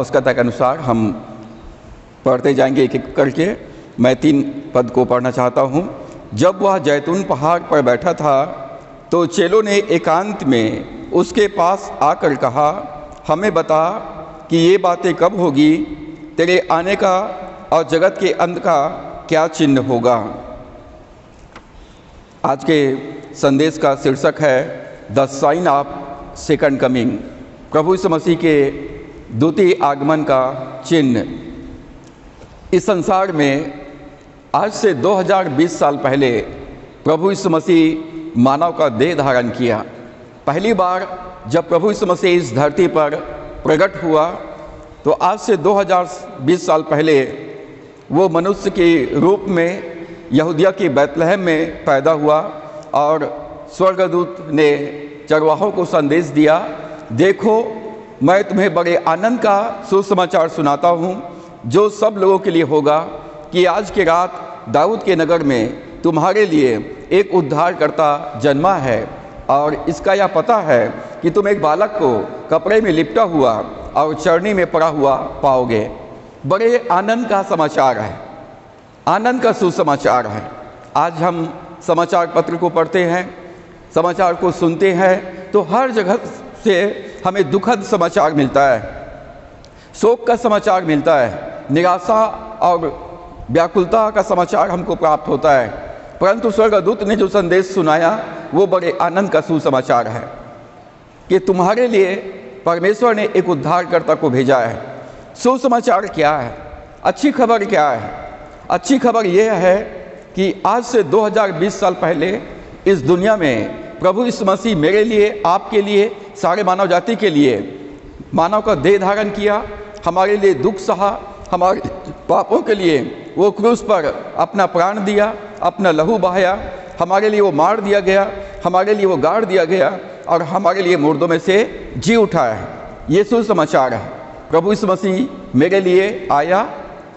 आवश्यकता के अनुसार हम पढ़ते जाएंगे एक एक करके। मैं 3 पद को पढ़ना चाहता हूँ। जब वह जैतून पहाड़ पर बैठा था तो चेलों ने एकांत में उसके पास आकर कहा, हमें बता कि ये बातें कब होगी, तेरे आने का और जगत के अंत का क्या चिन्ह होगा। आज के संदेश का शीर्षक है the sign of second coming, प्रभु यीशु मसीह के द्वितीय आगमन का चिन्ह। इस संसार में आज से 2020 साल पहले प्रभु यीशु मसीह मानव का देह धारण किया। पहली बार जब प्रभु यीशु मसीह इस धरती पर प्रकट हुआ तो आज से 2020 साल पहले वो मनुष्य के रूप में यहूदिया की बैतलहम में पैदा हुआ और स्वर्गदूत ने चरवाहों को संदेश दिया, देखो मैं तुम्हें बड़े आनंद का सुसमाचार सुनाता हूँ जो सब लोगों के लिए होगा कि आज की रात दाऊद के नगर में तुम्हारे लिए एक उद्धारकर्ता जन्मा है और इसका यह पता है कि तुम एक बालक को कपड़े में लिपटा हुआ और चरनी में पड़ा हुआ पाओगे। बड़े आनंद का समाचार है, आनंद का सुसमाचार है। आज हम समाचार पत्र को पढ़ते हैं, समाचार को सुनते हैं तो हर जगह से हमें दुखद समाचार मिलता है, शोक का समाचार मिलता है, निराशा और व्याकुलता का समाचार हमको प्राप्त होता है। परंतु स्वर्गदूत ने जो संदेश सुनाया वो बड़े आनंद का सुसमाचार है कि तुम्हारे लिए परमेश्वर ने एक उद्धारकर्ता को भेजा है। सुसमाचार क्या है? अच्छी खबर क्या है? अच्छी खबर यह है कि आज से 2020 साल पहले इस दुनिया में प्रभु यीशु मसीह मेरे लिए, आपके लिए, सारे मानव जाति के लिए मानव का देह धारण किया, हमारे लिए दुख सहा, हमारे पापों के लिए वो क्रूस पर अपना प्राण दिया, अपना लहू बहाया, हमारे लिए वो मार दिया गया, हमारे लिए वो गाड़ दिया गया और हमारे लिए मुर्दों में से जी उठा है। ये सुसमाचार है। प्रभु यीशु मसीह मेरे लिए आया,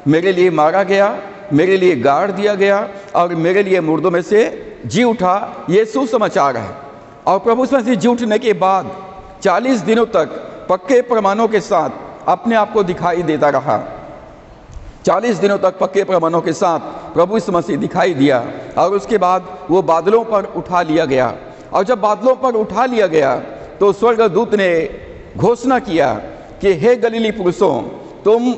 मेरे लिए मारा गया, मेरे लिए गाड़ दिया गया और मेरे लिए मुर्दों में से जी उठा। ये सुसमाचार है। और प्रभु यीशु मसीह जी उठने के बाद 40 दिनों तक पक्के प्रमाणों के साथ अपने आप को दिखाई देता रहा। 40 दिनों तक पक्के प्रमाणों के साथ प्रभु यीशु मसीह दिखाई दिया और उसके बाद वो बादलों पर उठा लिया गया। और जब बादलों पर उठा लिया गया तो स्वर्गदूत ने घोषणा किया कि हे गलीली पुरुषों, तुम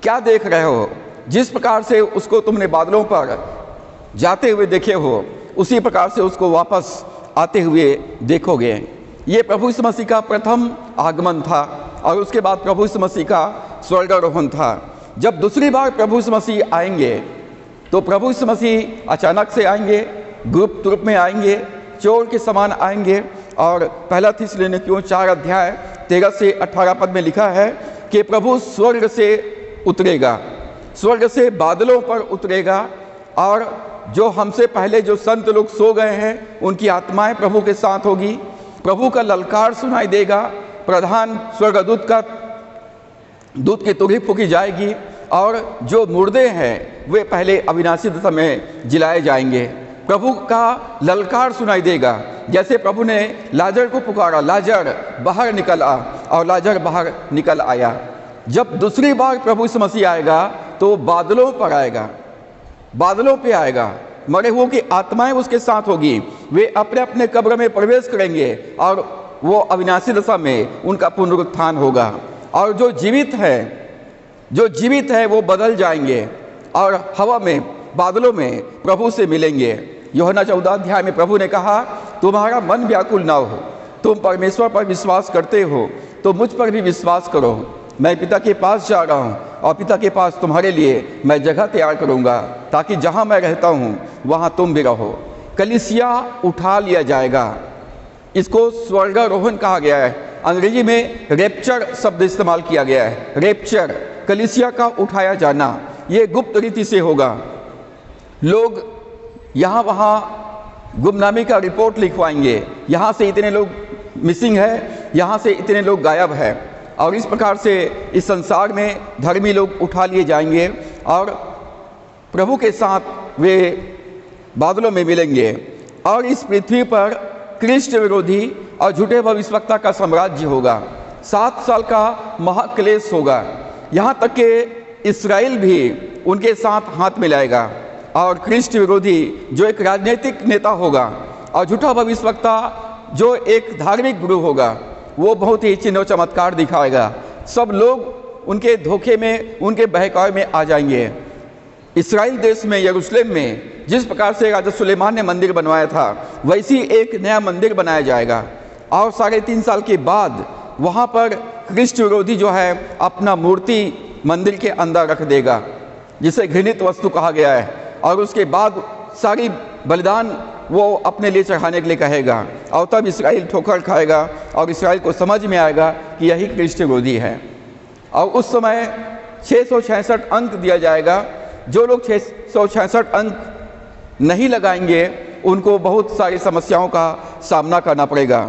क्या देख रहे हो? जिस प्रकार से उसको तुमने बादलों पर जाते हुए देखे हो उसी प्रकार से उसको वापस आते हुए देखोगे। ये प्रभु यीशु मसीह का प्रथम आगमन था और उसके बाद प्रभु यीशु मसीह का स्वर्गारोहण था। जब दूसरी बार प्रभु यीशु मसीह आएंगे तो प्रभु यीशु मसीह अचानक से आएंगे, गुप्त रूप में आएंगे, चोर के समान आएंगे। और पहला थिस्सलुनीकियों 4 अध्याय 13 से 18 पद में लिखा है कि प्रभु स्वर्ग से उतरेगा, स्वर्ग से बादलों पर उतरेगा और जो हमसे पहले जो संत लोग सो गए हैं उनकी आत्माएं प्रभु के साथ होगी। प्रभु का ललकार सुनाई देगा, प्रधान स्वर्गदूत का दूत की तुरही फूकी जाएगी और जो मुर्दे हैं वे पहले अविनाशी दशा में जिलाए जाएंगे। प्रभु का ललकार सुनाई देगा, जैसे प्रभु ने लाजर को पुकारा, लाजर बाहर निकल आ, और लाजर बाहर निकल आया। जब दूसरी बार प्रभु यीशु मसीह आएगा तो बादलों पर आएगा, बादलों पे आएगा, मरे हुओं की आत्माएं उसके साथ होगी, वे अपने अपने कब्र में प्रवेश करेंगे और वो अविनाशी दशा में उनका पुनरुत्थान होगा। और जो जीवित है वो बदल जाएंगे और हवा में, बादलों में प्रभु से मिलेंगे। यूहन्ना 14 अध्याय में प्रभु ने कहा, तुम्हारा मन व्याकुल ना हो, तुम परमेश्वर पर विश्वास करते हो तो मुझ पर भी विश्वास करो। मैं पिता के पास जा रहा हूँ और पिता के पास तुम्हारे लिए मैं जगह तैयार करूँगा ताकि जहाँ मैं रहता हूँ वहाँ तुम भी रहो। कलीसिया उठा लिया जाएगा। इसको स्वर्गारोहण कहा गया है। अंग्रेजी में रैप्चर शब्द इस्तेमाल किया गया है। रैप्चर, कलीसिया का उठाया जाना। ये गुप्त रीति से होगा। लोग यहाँ वहाँ गुमनामी का रिपोर्ट लिखवाएंगे, यहाँ से इतने लोग मिसिंग है, यहाँ से इतने लोग गायब है। और इस प्रकार से इस संसार में धर्मी लोग उठा लिए जाएंगे और प्रभु के साथ वे बादलों में मिलेंगे। और इस पृथ्वी पर कृष्ण विरोधी और झूठे भविष्यवक्ता का साम्राज्य होगा। 7 साल का महाक्लेश होगा। यहाँ तक कि इस्राएल भी उनके साथ हाथ मिलाएगा और ख्रिस्ट विरोधी जो एक राजनीतिक नेता होगा और झूठा भविष्यवक्ता जो एक धार्मिक गुरु होगा, वो बहुत ही चिन्ह चमत्कार दिखाएगा। सब लोग उनके धोखे में, उनके बहकावे में आ जाएंगे। इस्राएल देश में, यरूशलेम में जिस प्रकार से राजा सुलेमान ने मंदिर बनवाया था, वैसी एक नया मंदिर बनाया जाएगा और 3.5 साल के बाद वहाँ पर ख्रिस्ट विरोधी जो है अपना मूर्ति मंदिर के अंदर रख देगा, जिसे घृणित वस्तु कहा गया है। और उसके बाद सारी बलिदान वो अपने लिए चढ़ाने के लिए कहेगा और तब इस्राएल ठोकर खाएगा और इस्राएल को समझ में आएगा कि यही ख्रिस्ट विरोधी है। और उस समय 666 अंक दिया जाएगा। जो लोग 666 अंक नहीं लगाएंगे उनको बहुत सारी समस्याओं का सामना करना पड़ेगा।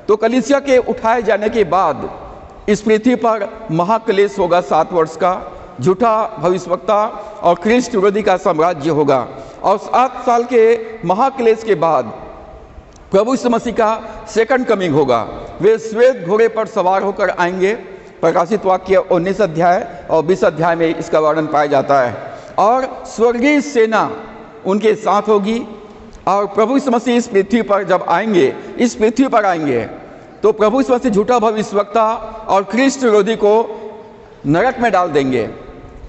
तो कलीसिया के उठाए जाने के बाद इस पृथ्वी पर महाक्लेश होगा 7 वर्ष का, झूठा भविष्यवक्ता और ख्रिस्ट विरोधी का साम्राज्य होगा। और 7 साल के महाक्लेश के बाद प्रभु यीशु मसीह का सेकंड कमिंग होगा। वे श्वेत घोड़े पर सवार होकर आएंगे। प्रकाशित वाक्य 19 अध्याय और 20 अध्याय में इसका वर्णन पाया जाता है। और स्वर्गीय सेना उनके साथ होगी और प्रभु यीशु मसीह इस पृथ्वी पर जब आएंगे, इस पृथ्वी पर आएंगे तो प्रभु यीशु मसीह झूठा भविष्यवक्ता और ख्रिस्ट विरोधी को नरक में डाल देंगे,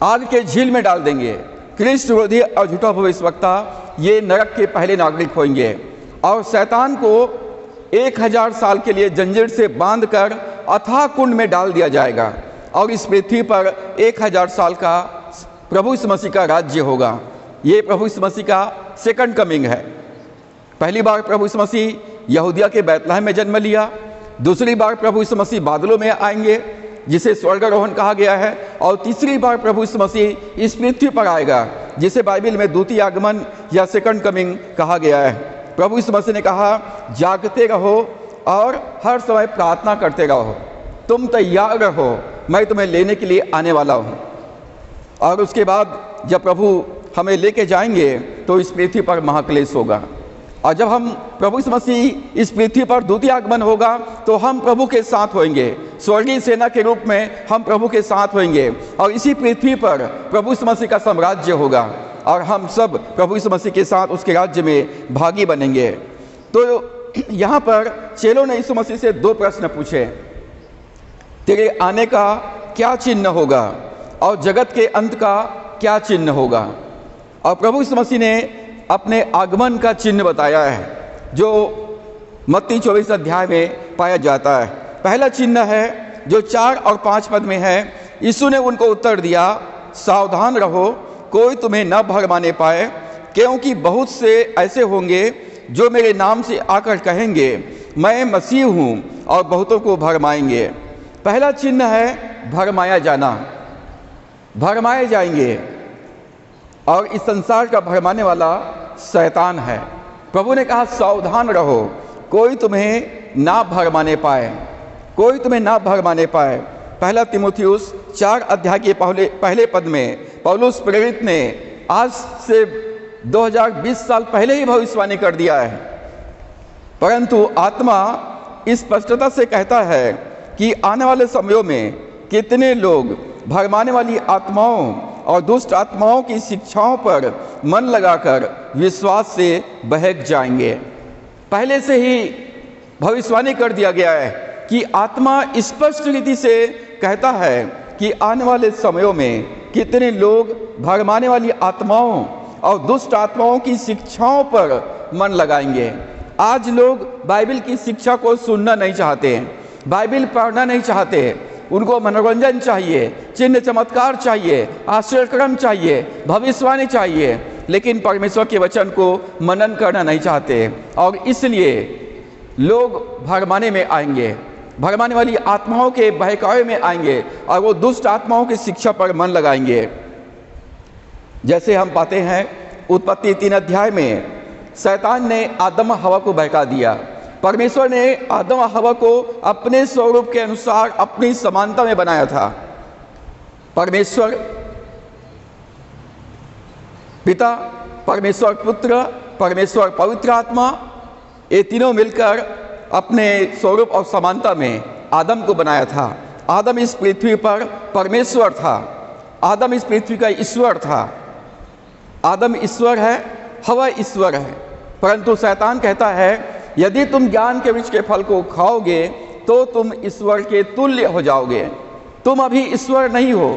आग के झील में डाल देंगे। ख्रिस्ट विरोधी और झूठा भविष्यवक्ता ये नरक के पहले नागरिक होंगे और शैतान को 1000 साल के लिए जंजीर से बांधकर अथाह कुंड में डाल दिया जाएगा और इस पृथ्वी पर 1000 साल का प्रभु यीशु मसीह का राज्य होगा। ये प्रभु यीशु मसीह का सेकंड कमिंग है। पहली बार प्रभु यीशु मसीह यहूदिया के बैतलहम में जन्म लिया। दूसरी बार प्रभु यीशु मसीह बादलों में आएंगे, जिसे स्वर्गारोहण कहा गया है। और तीसरी बार प्रभु यीशु मसीह इस पृथ्वी पर आएगा, जिसे बाइबल में द्वितीय आगमन या सेकंड कमिंग कहा गया है। प्रभु यीशु मसीह ने कहा, जागते रहो और हर समय प्रार्थना करते रहो, तुम तैयार रहो, मैं तुम्हें लेने के लिए आने वाला हूँ। और उसके बाद जब प्रभु हमें लेके जाएंगे तो इस पृथ्वी पर महाक्लेश होगा। और जब हम प्रभु यीशु मसीह इस पृथ्वी पर द्वितीय आगमन होगा तो हम प्रभु के साथ होंगे, स्वर्गीय सेना के रूप में हम प्रभु के साथ होंगे और इसी पृथ्वी पर प्रभु यीशु मसीह का साम्राज्य होगा और हम सब प्रभु यीशु मसीह के साथ उसके राज्य में भागी बनेंगे। तो यहाँ पर चेलों ने यीशु मसीह से 2 प्रश्न पूछे, तेरे आने का क्या चिन्ह होगा और जगत के अंत का क्या चिन्ह होगा। और प्रभु यीशु मसीह ने अपने आगमन का चिन्ह बताया है, जो मत्ती 24 अध्याय में पाया जाता है। पहला चिन्ह है जो 4 और 5 पद में है। यीशु ने उनको उत्तर दिया, सावधान रहो, कोई तुम्हें न भरमाने पाए, क्योंकि बहुत से ऐसे होंगे जो मेरे नाम से आकर कहेंगे मैं मसीह हूँ और बहुतों को भरमाएंगे। पहला चिन्ह है भरमाया जाना, भरमाए जाएंगे और इस संसार का भरमाने वाला शैतान है। प्रभु ने कहा सावधान रहो, कोई तुम्हें ना भरमाने पाए, कोई तुम्हें ना भरमाने पाए। पहला तीमुथियुस 4 अध्याय के पहले पद में पौलुस प्रेरित ने आज से 2020 साल पहले ही भविष्यवाणी कर दिया है, परंतु आत्मा इस स्पष्टता से कहता है कि आने वाले समयों में कितने लोग भरमाने वाली आत्माओं और दुष्ट आत्माओं की शिक्षाओं पर मन लगाकर विश्वास से बहक जाएंगे। पहले से ही भविष्यवाणी कर दिया गया है कि आत्मा स्पष्ट रीति से कहता है कि आने वाले समयों में कितने लोग भरमाने वाली आत्माओं और दुष्ट आत्माओं की शिक्षाओं पर मन लगाएंगे। आज लोग बाइबल की शिक्षा को सुनना नहीं चाहते, बाइबल पढ़ना नहीं चाहते, उनको मनोरंजन चाहिए, चिन्ह चमत्कार चाहिए, आश्चर्यक्रम चाहिए, भविष्यवाणी चाहिए, लेकिन परमेश्वर के वचन को मनन करना नहीं चाहते और इसलिए लोग भरमाने में आएंगे, भरमाने वाली आत्माओं के बहकावे में आएंगे और वो दुष्ट आत्माओं की शिक्षा पर मन लगाएंगे। जैसे हम पाते हैं उत्पत्ति 3 अध्याय में शैतान ने आदम हवा को बहका दिया। परमेश्वर ने आदम हवा को अपने स्वरूप के अनुसार अपनी समानता में बनाया था। परमेश्वर पिता, परमेश्वर पुत्र, परमेश्वर पवित्र आत्मा, ये तीनों मिलकर अपने स्वरूप और समानता में आदम को बनाया था। आदम इस पृथ्वी पर परमेश्वर था, आदम इस पृथ्वी का ईश्वर था। आदम ईश्वर है, हवा ईश्वर है, परंतु शैतान कहता है यदि तुम ज्ञान के वृक्ष के फल को खाओगे तो तुम ईश्वर के तुल्य हो जाओगे। तुम अभी ईश्वर नहीं हो,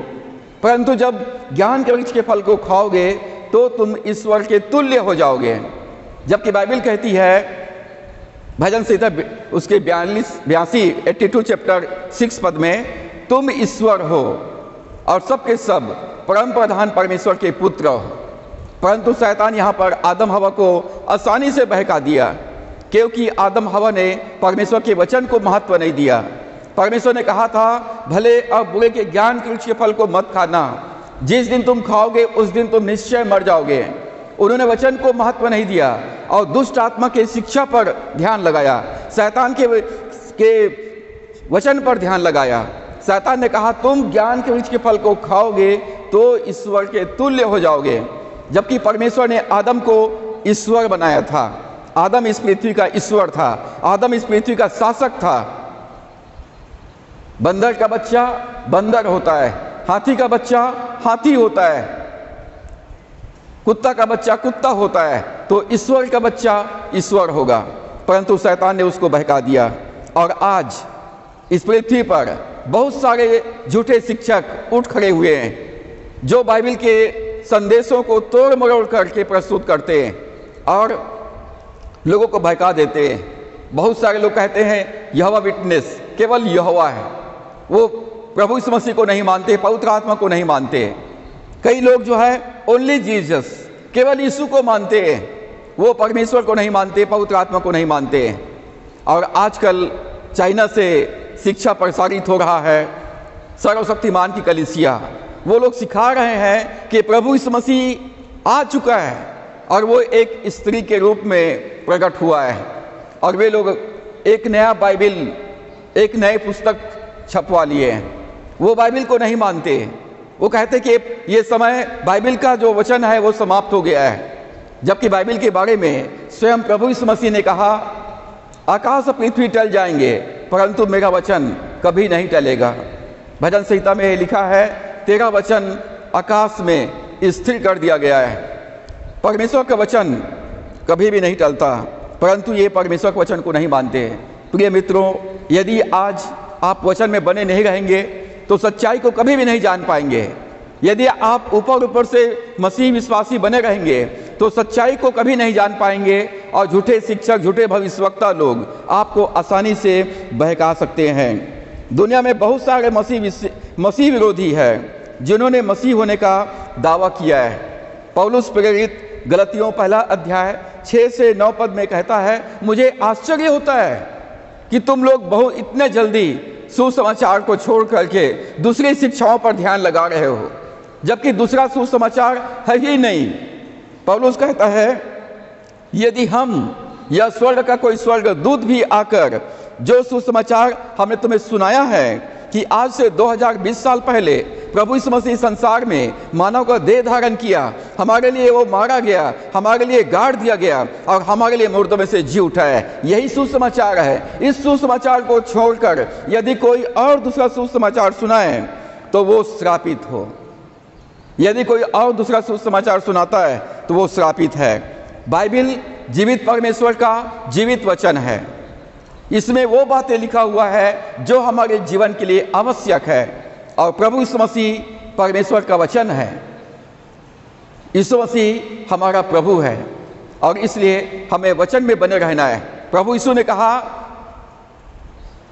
परंतु जब ज्ञान के वृक्ष के फल को खाओगे तो तुम ईश्वर के तुल्य हो जाओगे। जबकि बाइबल कहती है भजन संहिता उसके 82 चैप्टर 6 पद में, तुम ईश्वर हो और सबके सब परम प्रधान परमेश्वर के पुत्र हो। परंतु शैतान यहाँ पर आदम हवा को आसानी से बहका दिया, क्योंकि आदम हवा ने परमेश्वर के वचन को महत्व नहीं दिया। परमेश्वर ने कहा था भले और बुरे के ज्ञान के वृक्ष के फल को मत खाना, जिस दिन तुम खाओगे उस दिन तुम निश्चय मर जाओगे। उन्होंने वचन को महत्व नहीं दिया और दुष्ट आत्मा के शिक्षा पर ध्यान लगाया, शैतान के वचन पर ध्यान लगाया। शैतान ने कहा तुम ज्ञान के वृक्ष के फल को खाओगे तो ईश्वर के तुल्य हो जाओगे, जबकि परमेश्वर ने आदम को ईश्वर बनाया था। आदम इस पृथ्वी का ईश्वर था, आदम इस पृथ्वी का शासक था। बंदर का बच्चा बंदर होता है, हाथी का बच्चा हाथी होता है, कुत्ता का बच्चा कुत्ता होता है, तो ईश्वर का बच्चा ईश्वर होगा। परंतु शैतान ने उसको बहका दिया और आज इस पृथ्वी पर बहुत सारे झूठे शिक्षक उठ खड़े हुए हैं जो बाइबल के संदेशों को तोड़ मरोड़ करके प्रस्तुत करते हैं और लोगों को बहका देते हैं। बहुत सारे लोग कहते हैं यहोवा विटनेस केवल यहोवा है, वो प्रभु यीशु मसीह को नहीं मानते, पवित्र आत्मा को नहीं मानते। कई लोग जो है ओनली जीसस केवल यीशु को मानते हैं, वो परमेश्वर को नहीं मानते, पवित्र आत्मा को नहीं मानते। और आजकल चाइना से शिक्षा प्रसारित हो रहा है, सर्वशक्तिमान की कलीसिया, वो लोग सिखा रहे हैं कि प्रभु यीशु मसीह आ चुका है और वो एक स्त्री के रूप में प्रकट हुआ है। और वे लोग एक नया बाइबल, एक नए पुस्तक छपवा लिए हैं, वो बाइबल को नहीं मानते। वो कहते कि ये समय बाइबल का जो वचन है वो समाप्त हो गया है, जबकि बाइबल के बारे में स्वयं प्रभु यीशु मसीह ने कहा आकाश और पृथ्वी टल जाएंगे परंतु मेरा वचन कभी नहीं टलेगा। भजन संहिता में लिखा है तेरा वचन आकाश में स्थिर कर दिया गया है। परमेश्वर का वचन कभी भी नहीं टलता, परंतु ये परमेश्वर के वचन को नहीं मानते। प्रिय मित्रों, यदि आज आप वचन में बने नहीं रहेंगे तो सच्चाई को कभी भी नहीं जान पाएंगे। यदि आप ऊपर ऊपर से मसीह विश्वासी बने रहेंगे तो सच्चाई को कभी नहीं जान पाएंगे और झूठे शिक्षक, झूठे भविष्यवक्ता लोग आपको आसानी से बहका सकते हैं। दुनिया में बहुत सारे मसीह विरोधी हैं जिन्होंने मसीह होने का दावा किया है। पौलुस प्रेरित गलतियों 1 अध्याय 6 से 9 पद में कहता है मुझे आश्चर्य होता है कि तुम लोग बहुत इतने जल्दी सुसमाचार को छोड़ करके दूसरी शिक्षाओं पर ध्यान लगा रहे हो, जबकि दूसरा सुसमाचार है ही नहीं। पौलुस कहता है यदि हम या स्वर्ग का कोई स्वर्ग दूत भी आकर जो सुसमाचार हमने तुम्हें सुनाया है कि आज से 2020 साल पहले प्रभु यीशु मसीह संसार में मानव का देह धारण किया, हमारे लिए वो मारा गया, हमारे लिए गाड़ दिया गया और हमारे लिए मुर्दों में से जी उठा है, यही सुसमाचार है। इस सुसमाचार को छोड़कर यदि कोई और दूसरा सुसमाचार सुनाए तो वो श्रापित हो। यदि कोई और दूसरा सुसमाचार सुनाता है तो वो श्रापित है। बाइबल जीवित परमेश्वर का जीवित वचन है, इसमें वो बातें लिखा हुआ है जो हमारे जीवन के लिए आवश्यक है और प्रभु यीशु मसीह परमेश्वर का वचन है। यीशु मसीह हमारा प्रभु है और इसलिए हमें वचन में बने रहना है। प्रभु यीशु ने कहा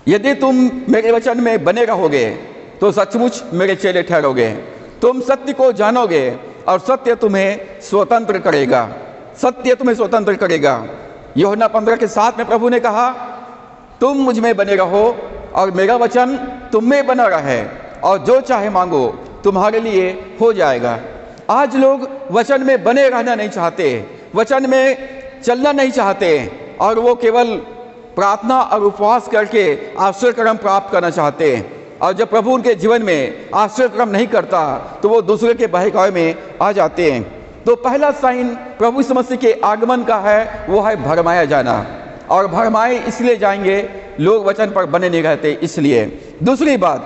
यदि तुम मेरे वचन में बने रहोगे तो सचमुच मेरे चेले ठहरोगे, तुम सत्य को जानोगे और सत्य तुम्हें स्वतंत्र करेगा, सत्य तुम्हें स्वतंत्र करेगा। यूहन्ना 15:7 में प्रभु ने कहा तुम मुझ में बने रहो और मेरा वचन तुम में बना रहे और जो चाहे मांगो तुम्हारे लिए हो जाएगा। आज लोग वचन में बने रहना नहीं चाहते, वचन में चलना नहीं चाहते और वो केवल प्रार्थना और उपवास करके आश्चर्यक्रम प्राप्त करना चाहते हैं। और जब प्रभु उनके जीवन में आश्चर्यक्रम नहीं करता तो वो दूसरे के बहकावे में आ जाते हैं। तो पहला साइन प्रभु यीशु मसीह के आगमन का है, वो है भरमाया जाना। और भरमाए इसलिए जाएंगे लोग वचन पर बने नहीं रहते इसलिए। दूसरी बात,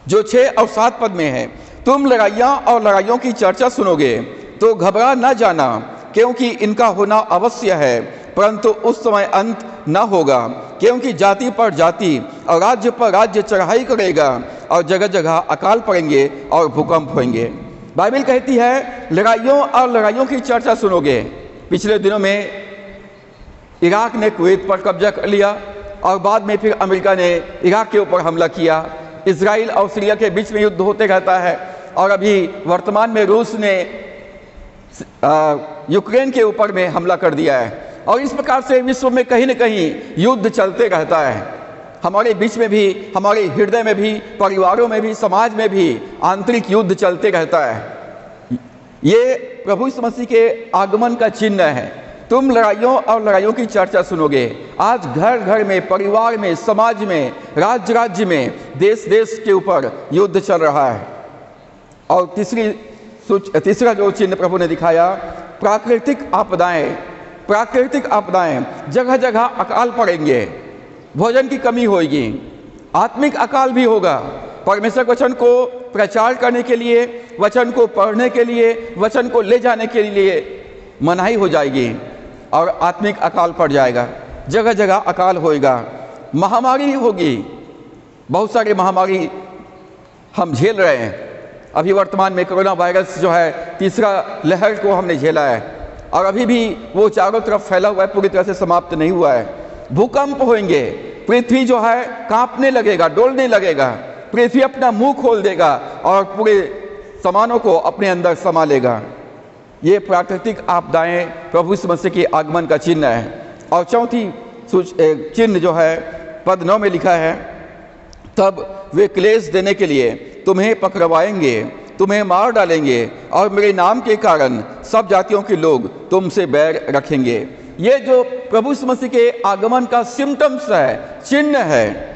जो 6 और 7 पद में है, तुम लड़ाइयाँ और लड़ाइयों की चर्चा सुनोगे तो घबरा न जाना, क्योंकि इनका होना अवश्य है, परंतु उस समय अंत न होगा। क्योंकि जाति पर जाति और राज्य पर राज्य चढ़ाई करेगा और जगह जगह अकाल पड़ेंगे और भूकंप होंगे। बाइबल कहती है लड़ाइयों और लड़ाइयों की चर्चा सुनोगे। पिछले दिनों में इराक ने कुवैत पर कब्जा कर लिया और बाद में फिर अमेरिका ने इराक के ऊपर हमला किया। इजराइल और सीरिया के बीच में युद्ध होते रहता है और अभी वर्तमान में रूस ने यूक्रेन के ऊपर में हमला कर दिया है और इस प्रकार से विश्व में कहीं न कहीं युद्ध चलते रहता है। हमारे बीच में भी, हमारे हृदय में भी, परिवारों में भी, समाज में भी आंतरिक युद्ध चलते रहता है। ये प्रभु यीशु मसीह के आगमन का चिन्ह है। तुम लड़ाइयों और लड़ाइयों की चर्चा सुनोगे। आज घर घर में, परिवार में, समाज में, राज्य राज्य में, देश देश के ऊपर युद्ध चल रहा है। और तीसरा जो चिन्ह प्रभु ने दिखाया, प्राकृतिक आपदाएं, जगह जगह अकाल पड़ेंगे, भोजन की कमी होगी, आत्मिक अकाल भी होगा। परमेश्वर वचन को प्रचार करने के लिए, वचन को पढ़ने के लिए, वचन को ले जाने के लिए मनाही हो जाएगी और आत्मिक अकाल पड़ जाएगा, जगह जगह अकाल होएगा। महामारी होगी, बहुत सारी महामारी हम झेल रहे हैं। अभी वर्तमान में कोरोना वायरस जो है, तीसरा लहर को हमने झेला है और अभी भी वो चारों तरफ फैला हुआ है, पूरी तरह से समाप्त नहीं हुआ है। भूकंप होंगे, पृथ्वी जो है कांपने लगेगा, डोलने लगेगा, पृथ्वी अपना मुंह खोल देगा और पूरे सामानों को अपने अंदर समा लेगा। ये प्राकृतिक आपदाएं प्रभु यीशु मसीह के आगमन का चिन्ह है। और चौथी चिन्ह जो है पद 9 में लिखा है, तब वे क्लेश देने के लिए तुम्हें पकड़वाएंगे, तुम्हें मार डालेंगे और मेरे नाम के कारण सब जातियों के लोग तुमसे बैर रखेंगे। ये जो प्रभु यीशु मसीह के आगमन का सिम्टम्स है, चिन्ह है,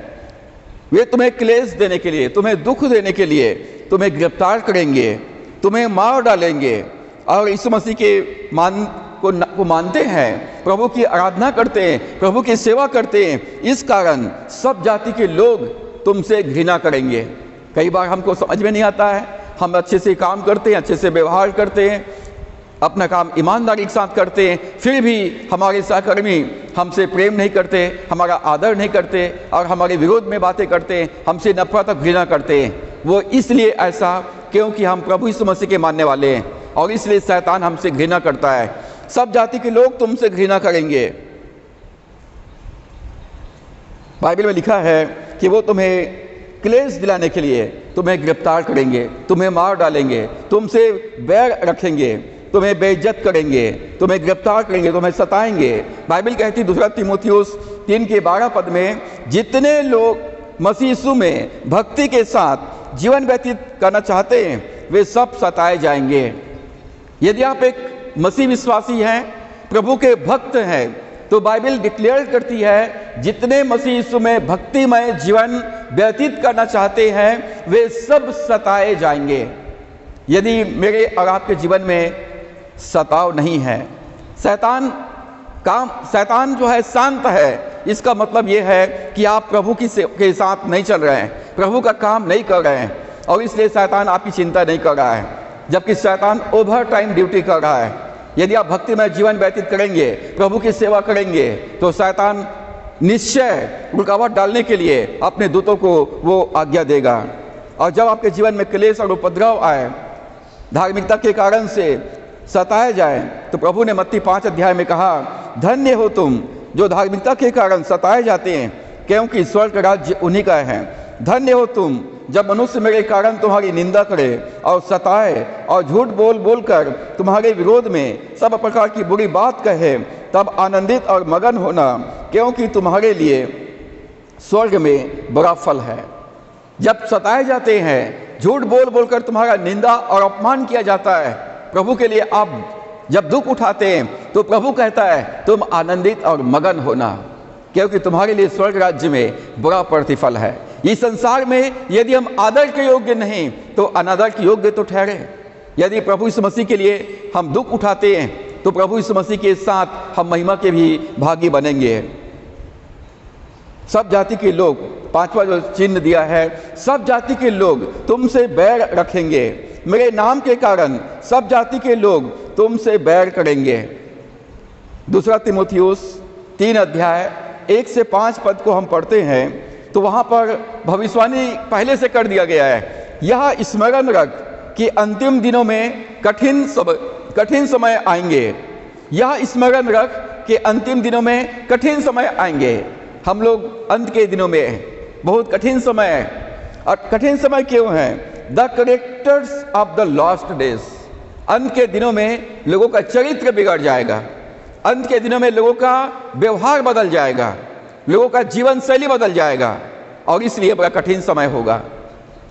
वे तुम्हें क्लेश देने के लिए, तुम्हें दुख देने के लिए तुम्हें गिरफ्तार करेंगे, तुम्हें मार डालेंगे। और यीशु मसीह के को मानते हैं, प्रभु की आराधना करते हैं, प्रभु की सेवा करते हैं, इस कारण सब जाति के लोग तुमसे घृणा करेंगे। कई बार हमको समझ में नहीं आता है, हम अच्छे से काम करते हैं, अच्छे से व्यवहार करते हैं, अपना काम ईमानदारी के साथ करते हैं, फिर भी हमारे सहकर्मी हमसे प्रेम नहीं करते, हमारा आदर नहीं करते और हमारे विरोध में बातें करते हैं, हमसे नफरत और घृणा करते हैं। वो इसलिए ऐसा क्योंकि हम प्रभु यीशु मसीह के मानने वाले हैं और इसलिए शैतान हमसे घृणा करता है। सब जाति के लोग तुमसे घृणा करेंगे। बाइबल में लिखा है कि वो तुम्हें क्लेश दिलाने के लिए तुम्हें गिरफ्तार करेंगे, तुम्हें मार डालेंगे, तुमसे बैर रखेंगे, तुम्हें बेइज्जत करेंगे, तुम्हें गिरफ्तार करेंगे, तुम्हें सताएंगे। बाइबल कहती 2 तीमुथियुस 3 के 12 पद में, जितने लोग मसीह यीशु में भक्ति के साथ जीवन व्यतीत करना चाहते हैं वे सब सताए जाएंगे। यदि आप एक मसीह विश्वासी हैं, प्रभु के भक्त हैं, तो बाइबल डिक्लेयर करती है जितने मसीह यीशु में भक्तिमय जीवन व्यतीत करना चाहते हैं वे सब सताए जाएंगे। यदि मेरे और आपके जीवन में सताव नहीं है, शैतान जो है शांत है, इसका मतलब ये है कि आप प्रभु के साथ नहीं चल रहे हैं, प्रभु का काम नहीं कर रहे हैं और इसलिए शैतान आपकी चिंता नहीं कर रहा है, जबकि शैतान ओवर टाइम ड्यूटी कर रहा है। यदि आप भक्तिमय जीवन व्यतीत करेंगे, प्रभु की सेवा करेंगे, तो शैतान निश्चय रुकावट डालने के लिए अपने दूतों को वो आज्ञा देगा। और जब आपके जीवन में क्लेश और उपद्रव आए, धार्मिकता के कारण से सताए जाए, तो प्रभु ने मत्ती 5 अध्याय में कहा, धन्य हो तुम जो धार्मिकता के कारण सताए जाते हैं, क्योंकि स्वर्ग राज्य उन्हीं का है। धन्य हो तुम जब मनुष्य मेरे कारण तुम्हारी निंदा करे और सताए और झूठ बोल बोल कर तुम्हारे विरोध में सब प्रकार की बुरी बात कहे, तब आनंदित और मगन होना, क्योंकि तुम्हारे लिए स्वर्ग में बड़ा फल है। जब सताए जाते हैं, झूठ बोल बोल कर तुम्हारा निंदा और अपमान किया जाता है, प्रभु के लिए आप जब दुख उठाते हैं तो प्रभु कहता है तुम आनंदित और मगन होना, क्योंकि तुम्हारे लिए स्वर्ग राज्य में बड़ा प्रतिफल है। इस संसार में यदि हम आदर के योग्य नहीं तो अनादर के योग्य तो ठहरे। यदि प्रभु यीशु मसीह के लिए हम दुख उठाते हैं तो प्रभु यीशु मसीह के साथ हम महिमा के भी भागी बनेंगे। सब जाति के लोग, पांचवा जो चिन्ह दिया है, सब जाति के लोग तुमसे बैर रखेंगे, मेरे नाम के कारण सब जाति के लोग तुमसे बैर करेंगे। दूसरा तिमोथियुस 3 अध्याय 1 से 5 पद को हम पढ़ते हैं तो वहाँ पर भविष्यवाणी पहले से कर दिया गया है। यह स्मरण रख कि अंतिम दिनों में कठिन समय आएंगे। यह स्मरण रख कि अंतिम दिनों में कठिन समय आएंगे। हम लोग अंत के दिनों में हैं, बहुत कठिन समय है। और कठिन समय क्यों है? The characters of the last days. अंत के दिनों में लोगों का चरित्र बिगड़ जाएगा, अंत के दिनों में लोगों का व्यवहार बदल जाएगा, लोगों का जीवन शैली बदल जाएगा, और इसलिए बड़ा कठिन समय होगा।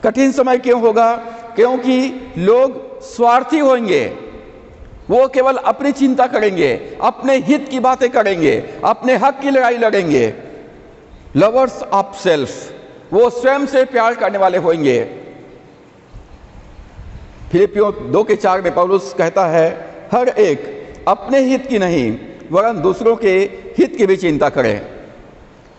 कठिन समय क्यों होगा? क्योंकि लोग स्वार्थी होंगे, वो केवल अपनी चिंता करेंगे, अपने हित की बातें करेंगे, अपने हक की लड़ाई लड़ेंगे। लवर्स ऑफ सेल्फ, वो स्वयं से प्यार करने वाले होंगे। फिलिपियों 2:4 में पौलुस कहता है, हर एक अपने हित की नहीं वरन दूसरों के हित की भी चिंता करें।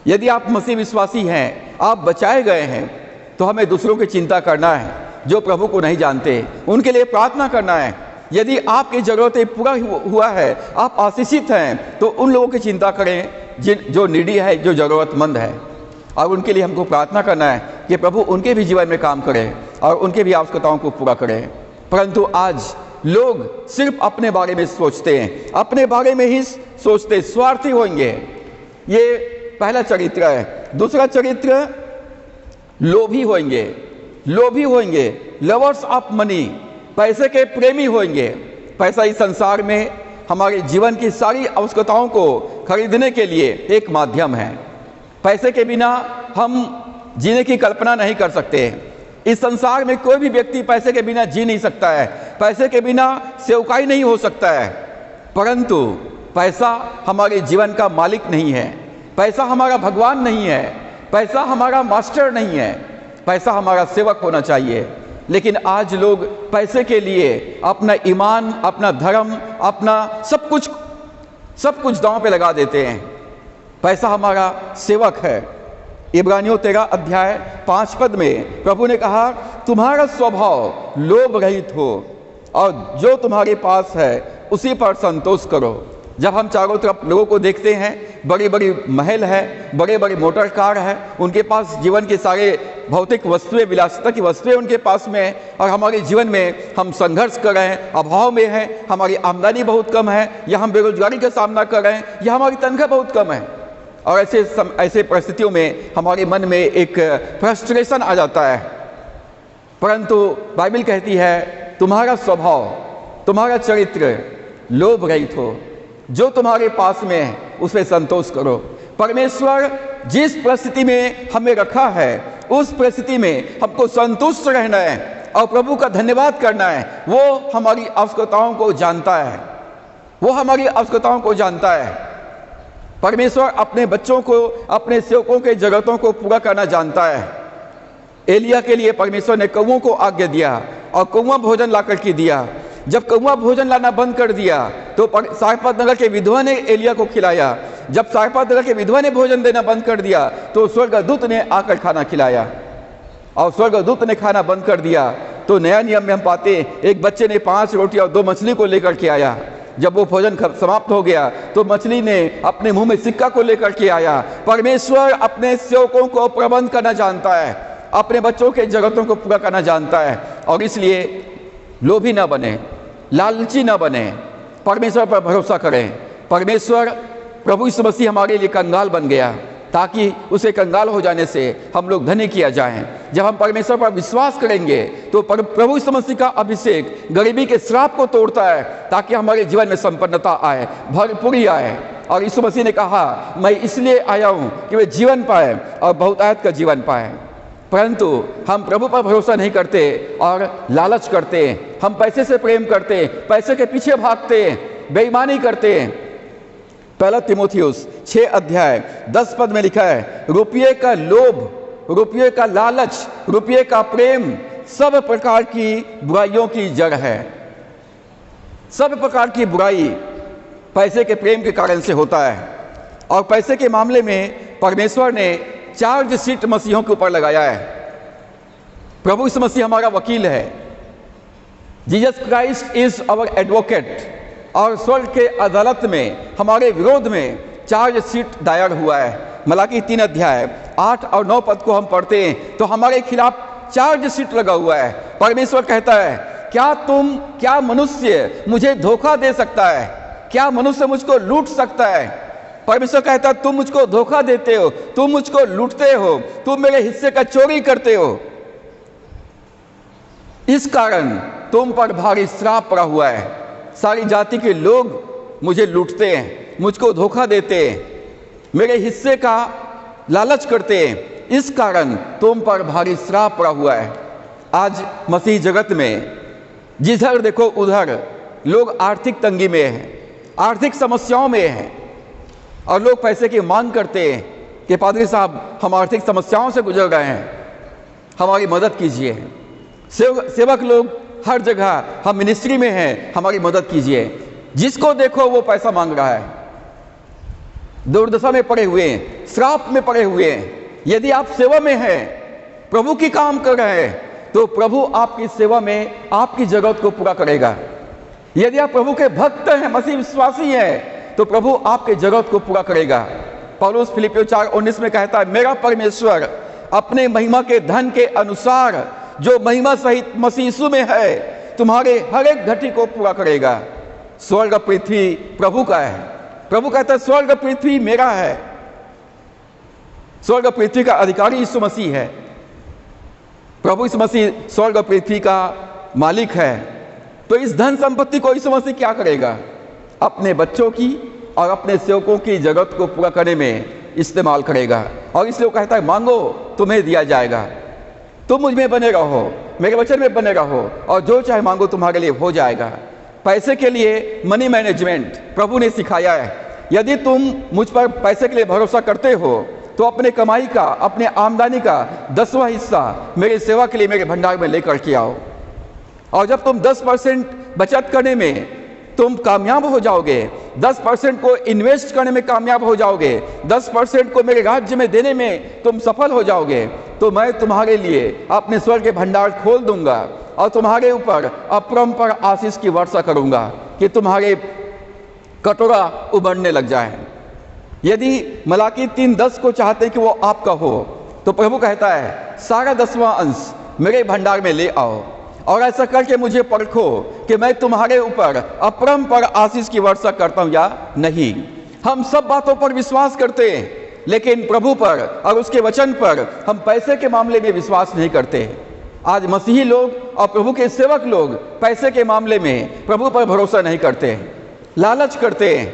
यदि आप मसीह विश्वासी हैं, आप बचाए गए हैं, तो हमें दूसरों की चिंता करना है जो प्रभु को नहीं जानते, उनके लिए प्रार्थना करना है। यदि आपकी जरूरतें पूरा हुआ है, आप आशीषित हैं, तो उन लोगों की चिंता करें जो नीडी है, जो ज़रूरतमंद है, और उनके लिए हमको प्रार्थना करना है कि प्रभु उनके भी जीवन में काम करें और उनके भी आवश्यकताओं को पूरा करें। परंतु आज लोग सिर्फ अपने बारे में सोचते हैं, अपने बारे में ही सोचते, स्वार्थी होंगे। ये पहला चरित्र है। दूसरा चरित्र लोभी होंगे, लोभी होंगे, लवर्स ऑफ मनी, पैसे के प्रेमी होंगे। पैसा इस संसार में हमारे जीवन की सारी आवश्यकताओं को खरीदने के लिए एक माध्यम है। पैसे के बिना हम जीने की कल्पना नहीं कर सकते। इस संसार में कोई भी व्यक्ति पैसे के बिना जी नहीं सकता है, पैसे के बिना सेवकाई नहीं हो सकता है। परंतु पैसा हमारे जीवन का मालिक नहीं है, पैसा हमारा भगवान नहीं है, पैसा हमारा मास्टर नहीं है, पैसा हमारा सेवक होना चाहिए। लेकिन आज लोग पैसे के लिए अपना ईमान, अपना धर्म, अपना सब कुछ दांव पे लगा देते हैं। पैसा हमारा सेवक है। इब्रानियों 13 अध्याय 5 पद में प्रभु ने कहा, तुम्हारा स्वभाव लोभ रहित हो और जो तुम्हारे पास है उसी पर संतोष करो। जब हम चारों तरफ लोगों को देखते हैं, बड़ी बड़ी महल है, बड़े बड़े मोटर कार है, उनके पास जीवन के सारे भौतिक वस्तुएं, विलासिता की वस्तुएं उनके पास में है, और हमारे जीवन में हम संघर्ष कर रहे हैं, अभाव में हैं, हमारी आमदनी बहुत कम है, या हम बेरोजगारी का सामना कर रहे हैं, या हमारी तनख्वाह बहुत कम है। और ऐसे परिस्थितियों में हमारे मन में एक फ्रस्ट्रेशन आ जाता है। परंतु बाइबल कहती है, तुम्हारा स्वभाव, तुम्हारा चरित्र लोभ रहित हो, जो तुम्हारे पास में है उसमें संतोष करो। परमेश्वर जिस परिस्थिति में हमें रखा है, उस परिस्थिति में हमको संतुष्ट रहना है और प्रभु का धन्यवाद करना है। वो हमारी आवश्यकताओं को जानता है, वो हमारी आवश्यकताओं को जानता है। परमेश्वर अपने बच्चों को, अपने सेवकों के जरूरतों को पूरा करना जानता है। एलिया के लिए परमेश्वर ने कौओं को आज्ञा दिया और कौआ भोजन ला करके दिया। जब कौआ भोजन लाना बंद कर दिया तो सारपत नगर के विधवा ने एलिया को खिलाया। जब सारपत नगर के विधवा ने भोजन देना बंद कर दिया तो स्वर्गदूत ने आकर खाना खिलाया, और स्वर्गदूत ने खाना बंद कर दिया तो नया नियम में हम पाते हैं, एक बच्चे ने 5 रोटी और 2 मछली को लेकर के आया। जब वो भोजन समाप्त हो गया तो मछली ने अपने मुंह में सिक्का को लेकर के आया। परमेश्वर अपने सेवकों को प्रबंध करना जानता है, अपने बच्चों के जरूरतों को पूरा करना जानता है, और इसलिए लोभी ना बने, लालची ना बने, परमेश्वर पर भरोसा करें। परमेश्वर प्रभु यीशु मसीह हमारे लिए कंगाल बन गया ताकि उसे कंगाल हो जाने से हम लोग धनी किया जाएं। जब हम परमेश्वर पर विश्वास करेंगे तो प्रभु यीशु मसीह का अभिषेक गरीबी के श्राप को तोड़ता है ताकि हमारे जीवन में संपन्नता आए, भरपूरी आए। और यीशु मसीह ने कहा, मैं इसलिए आया हूँ कि वे जीवन पाए और बहुतायत का जीवन पाए। परंतु हम प्रभु पर भरोसा नहीं करते और लालच करते हैं, हम पैसे से प्रेम करते हैं, पैसे के पीछे भागते हैं, बेईमानी करते हैं। पहला तिमोथियुस 6 अध्याय 10 पद में लिखा है, रुपये का लोभ, रुपये का लालच, रुपये का प्रेम सब प्रकार की बुराइयों की जड़ है। सब प्रकार की बुराई पैसे के प्रेम के कारण से होता है। और पैसे के मामले में परमेश्वर ने चार्ज शीट मसीहों के ऊपर लगाया है। प्रभु यीशु मसीह हमारा वकील है। Jesus Christ is our advocate. और स्वर्ग के अदालत में हमारे विरोध में चार्ज शीट दायर हुआ है। मलाकी 3 अध्याय 8 और 9 पद को हम पढ़ते हैं तो हमारे खिलाफ चार्ज शीट लगा हुआ है। परमेश्वर कहता है, क्या मनुष्य मुझे धोखा दे सकता है? क्या मनुष्य मुझको लूट सकता है? परमेश्वर कहता है, तुम मुझको धोखा देते हो, तुम मुझको लूटते हो, तुम मेरे हिस्से का चोरी करते हो, इस कारण तुम पर भारी श्राप पड़ा हुआ है। सारी जाति के लोग मुझे लूटते हैं, मुझको धोखा देते हैं, मेरे हिस्से का लालच करते हैं, इस कारण तुम पर भारी श्राप पड़ा हुआ है। आज मसीह जगत में जिधर देखो उधर लोग आर्थिक तंगी में हैं, आर्थिक समस्याओं में हैं, और लोग पैसे की मांग करते हैं कि पादरी साहब हम आर्थिक समस्याओं से गुजर रहे हैं, हमारी मदद कीजिए। सेवक लोग हर जगह, हम मिनिस्ट्री में हैं, हमारी मदद कीजिए। जिसको देखो वो पैसा मांग रहा है, दुर्दशा में पड़े हुए हैं, श्राप में पड़े हुए हैं। यदि आप सेवा में हैं, प्रभु की काम कर रहे हैं, तो प्रभु आपकी सेवा में आपकी जरूरत को पूरा करेगा। यदि आप प्रभु के भक्त हैं, मसीह विश्वासी हैं, तो प्रभु आपके जरूरत को पूरा करेगा। पौलुस फिलिपियों 4:19 में कहता है, मेरा परमेश्वर अपने महिमा के धन के अनुसार जो महिमा सहित मसीह यीशु में है, तुम्हारे हर एक घटी को पूरा करेगा। स्वर्ग पृथ्वी प्रभु का है। प्रभु कहता है, स्वर्ग पृथ्वी मेरा है। स्वर्ग पृथ्वी का अधिकारी यीशु मसीह है। प्रभु यीशु मसीह स्वर्ग पृथ्वी का मालिक है। तो इस धन संपत्ति को यीशु मसीह क्या करेगा? अपने बच्चों की और अपने सेवकों की जरूरत को पूरा करने में इस्तेमाल करेगा। और इसलिए वो कहता है, मांगो तुम्हें दिया जाएगा, तुम मुझ में बने रहो, मेरे वचन में बने रहो, और जो चाहे मांगो तुम्हारे लिए हो जाएगा। पैसे के लिए मनी मैनेजमेंट प्रभु ने सिखाया है। यदि तुम मुझ पर पैसे के लिए भरोसा करते हो तो अपने कमाई का, अपने आमदनी का 10वां हिस्सा मेरी सेवा के लिए मेरे भंडार में लेकर के आओ। और जब तुम 10% बचत करने में तुम कामयाब हो जाओगे, 10% को इन्वेस्ट करने में कामयाब हो जाओगे, 10% को मेरे राज्य में देने में तुम सफल हो जाओगे, तो मैं तुम्हारे लिए अपने स्वर्ग के भंडार खोल दूंगा और तुम्हारे ऊपर अपरंपार आशीष की वर्षा करूंगा कि तुम्हारे कटोरा उबलने लग जाए। यदि मलाकी 3:10 को चाहते हैं कि वो आपका हो, तो प्रभु कहता है, सारा 10वां अंश मेरे भंडार में ले आओ और ऐसा करके मुझे परखो कि मैं तुम्हारे ऊपर अपरंपार आशीष की वर्षा करता हूं या नहीं। हम सब बातों पर विश्वास करते हैं, लेकिन प्रभु पर और उसके वचन पर हम पैसे के मामले में विश्वास नहीं करते। आज मसीही लोग और प्रभु के सेवक लोग पैसे के मामले में प्रभु पर भरोसा नहीं करते हैं, लालच करते हैं,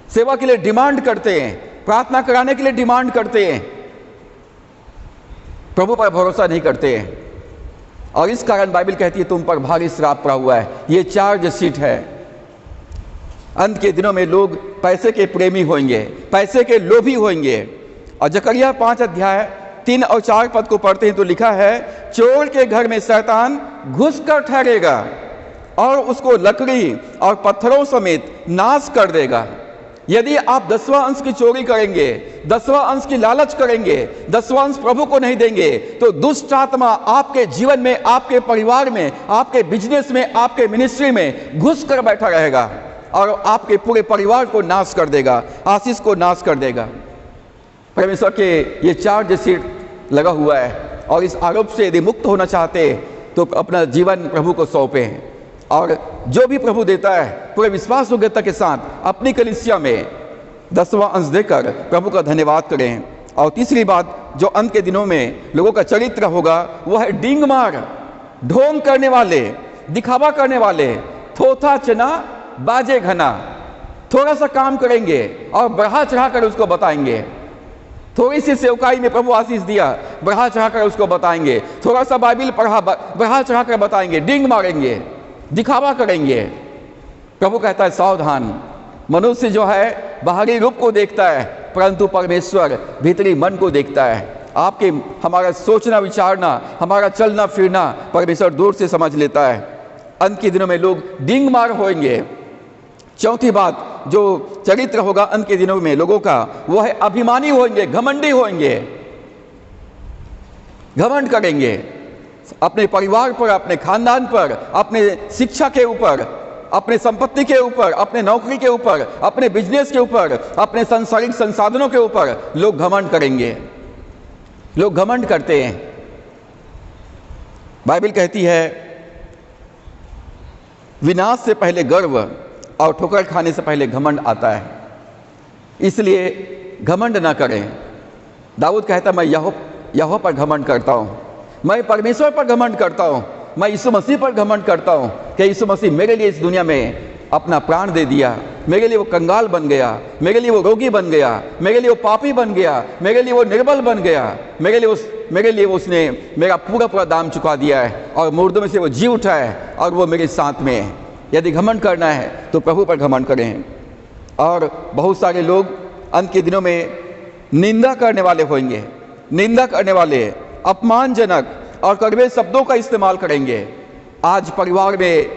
सेवा के लिए डिमांड करते हैं, प्रार्थना कराने के लिए डिमांड करते हैं, प्रभु पर भरोसा नहीं करते हैं। और इस कारण बाइबल कहती है तुम पर भारी श्राप पड़ा हुआ है। ये चार्ज शीट है। अंत के दिनों में लोग पैसे के प्रेमी होंगे, पैसे के लोभी होंगे। और जकरिया 5 अध्याय 3 और 4 पद को पढ़ते हैं तो लिखा है, चोर के घर में शैतान घुसकर ठहरेगा और उसको लकड़ी और पत्थरों समेत नाश कर देगा। यदि आप 10वां अंश की चोरी करेंगे, 10वां अंश की लालच करेंगे, 10वां अंश प्रभु को नहीं देंगे, तो दुष्ट आत्मा आपके जीवन में, आपके परिवार में, आपके बिजनेस में, आपके मिनिस्ट्री में घुस कर बैठा रहेगा और आपके पूरे परिवार को नाश कर देगा, आशीष को नाश कर देगा। परमेश्वर के ये चार्ज शीट लगा हुआ है और इस आरोप से यदि मुक्त होना चाहते तो अपना जीवन प्रभु को सौंपें और जो भी प्रभु देता है पूरे विश्वास योग्यता के साथ अपनी कलीसिया में 10वां अंश देकर प्रभु का धन्यवाद करें। और तीसरी बात जो अंत के दिनों में लोगों का चरित्र होगा वो है डींग मार, ढोंग करने वाले, दिखावा करने वाले, थोथा चना बाजे घना। थोड़ा सा काम करेंगे और बढ़ा चढ़ा कर उसको बताएंगे। थोड़ी सी सेवकाई में प्रभु आशीष दिया, बढ़ा चढ़ा कर उसको बताएंगे। थोड़ा सा बाइबल पढ़ा, बढ़ा चढ़ा कर बताएंगे, डींग मारेंगे, दिखावा करेंगे। प्रभु कहता है सावधान, मनुष्य जो है बाहरी रूप को देखता है परंतु परमेश्वर भीतरी मन को देखता है। आपके हमारा सोचना विचारना, हमारा चलना फिरना परमेश्वर दूर से समझ लेता है। अंत के दिनों में लोग डींग मार होंगे, चौथी बात जो चरित्र होगा अंत के दिनों में लोगों का, वो है अभिमानी होंगे, घमंडी होंगे, घमंड करेंगे अपने परिवार पर, अपने खानदान पर, अपने शिक्षा के ऊपर, अपने संपत्ति के ऊपर, अपने नौकरी के ऊपर, अपने बिजनेस के ऊपर, अपने सांसारिक संसाधनों के ऊपर लोग घमंड करेंगे। लोग घमंड करते हैं। बाइबल कहती है विनाश से पहले गर्व और ठोकर खाने से पहले घमंड आता है, इसलिए घमंड ना करें। दाऊद कहता मैं यहोवा पर घमंड करता हूँ, मैं परमेश्वर पर घमंड करता हूँ, मैं यीशु मसीह पर घमंड करता हूँ कि यीशु मसीह मेरे लिए इस दुनिया में अपना प्राण दे दिया, मेरे लिए वो कंगाल बन गया, मेरे लिए वो रोगी बन गया, मेरे लिए वो पापी बन गया, मेरे लिए वो निर्बल बन गया, मेरे लिए उसने मेरा पूरा दाम चुका दिया है और मुर्दों में से वो जी उठा है और वो मेरे साथ में है। यदि घमंड करना है तो प्रभु पर घमंड करें। और बहुत सारे लोग अंत के दिनों में निंदा करने वाले होंगे, निंदा करने वाले, अपमानजनक और कड़वे शब्दों का इस्तेमाल करेंगे। आज परिवार में,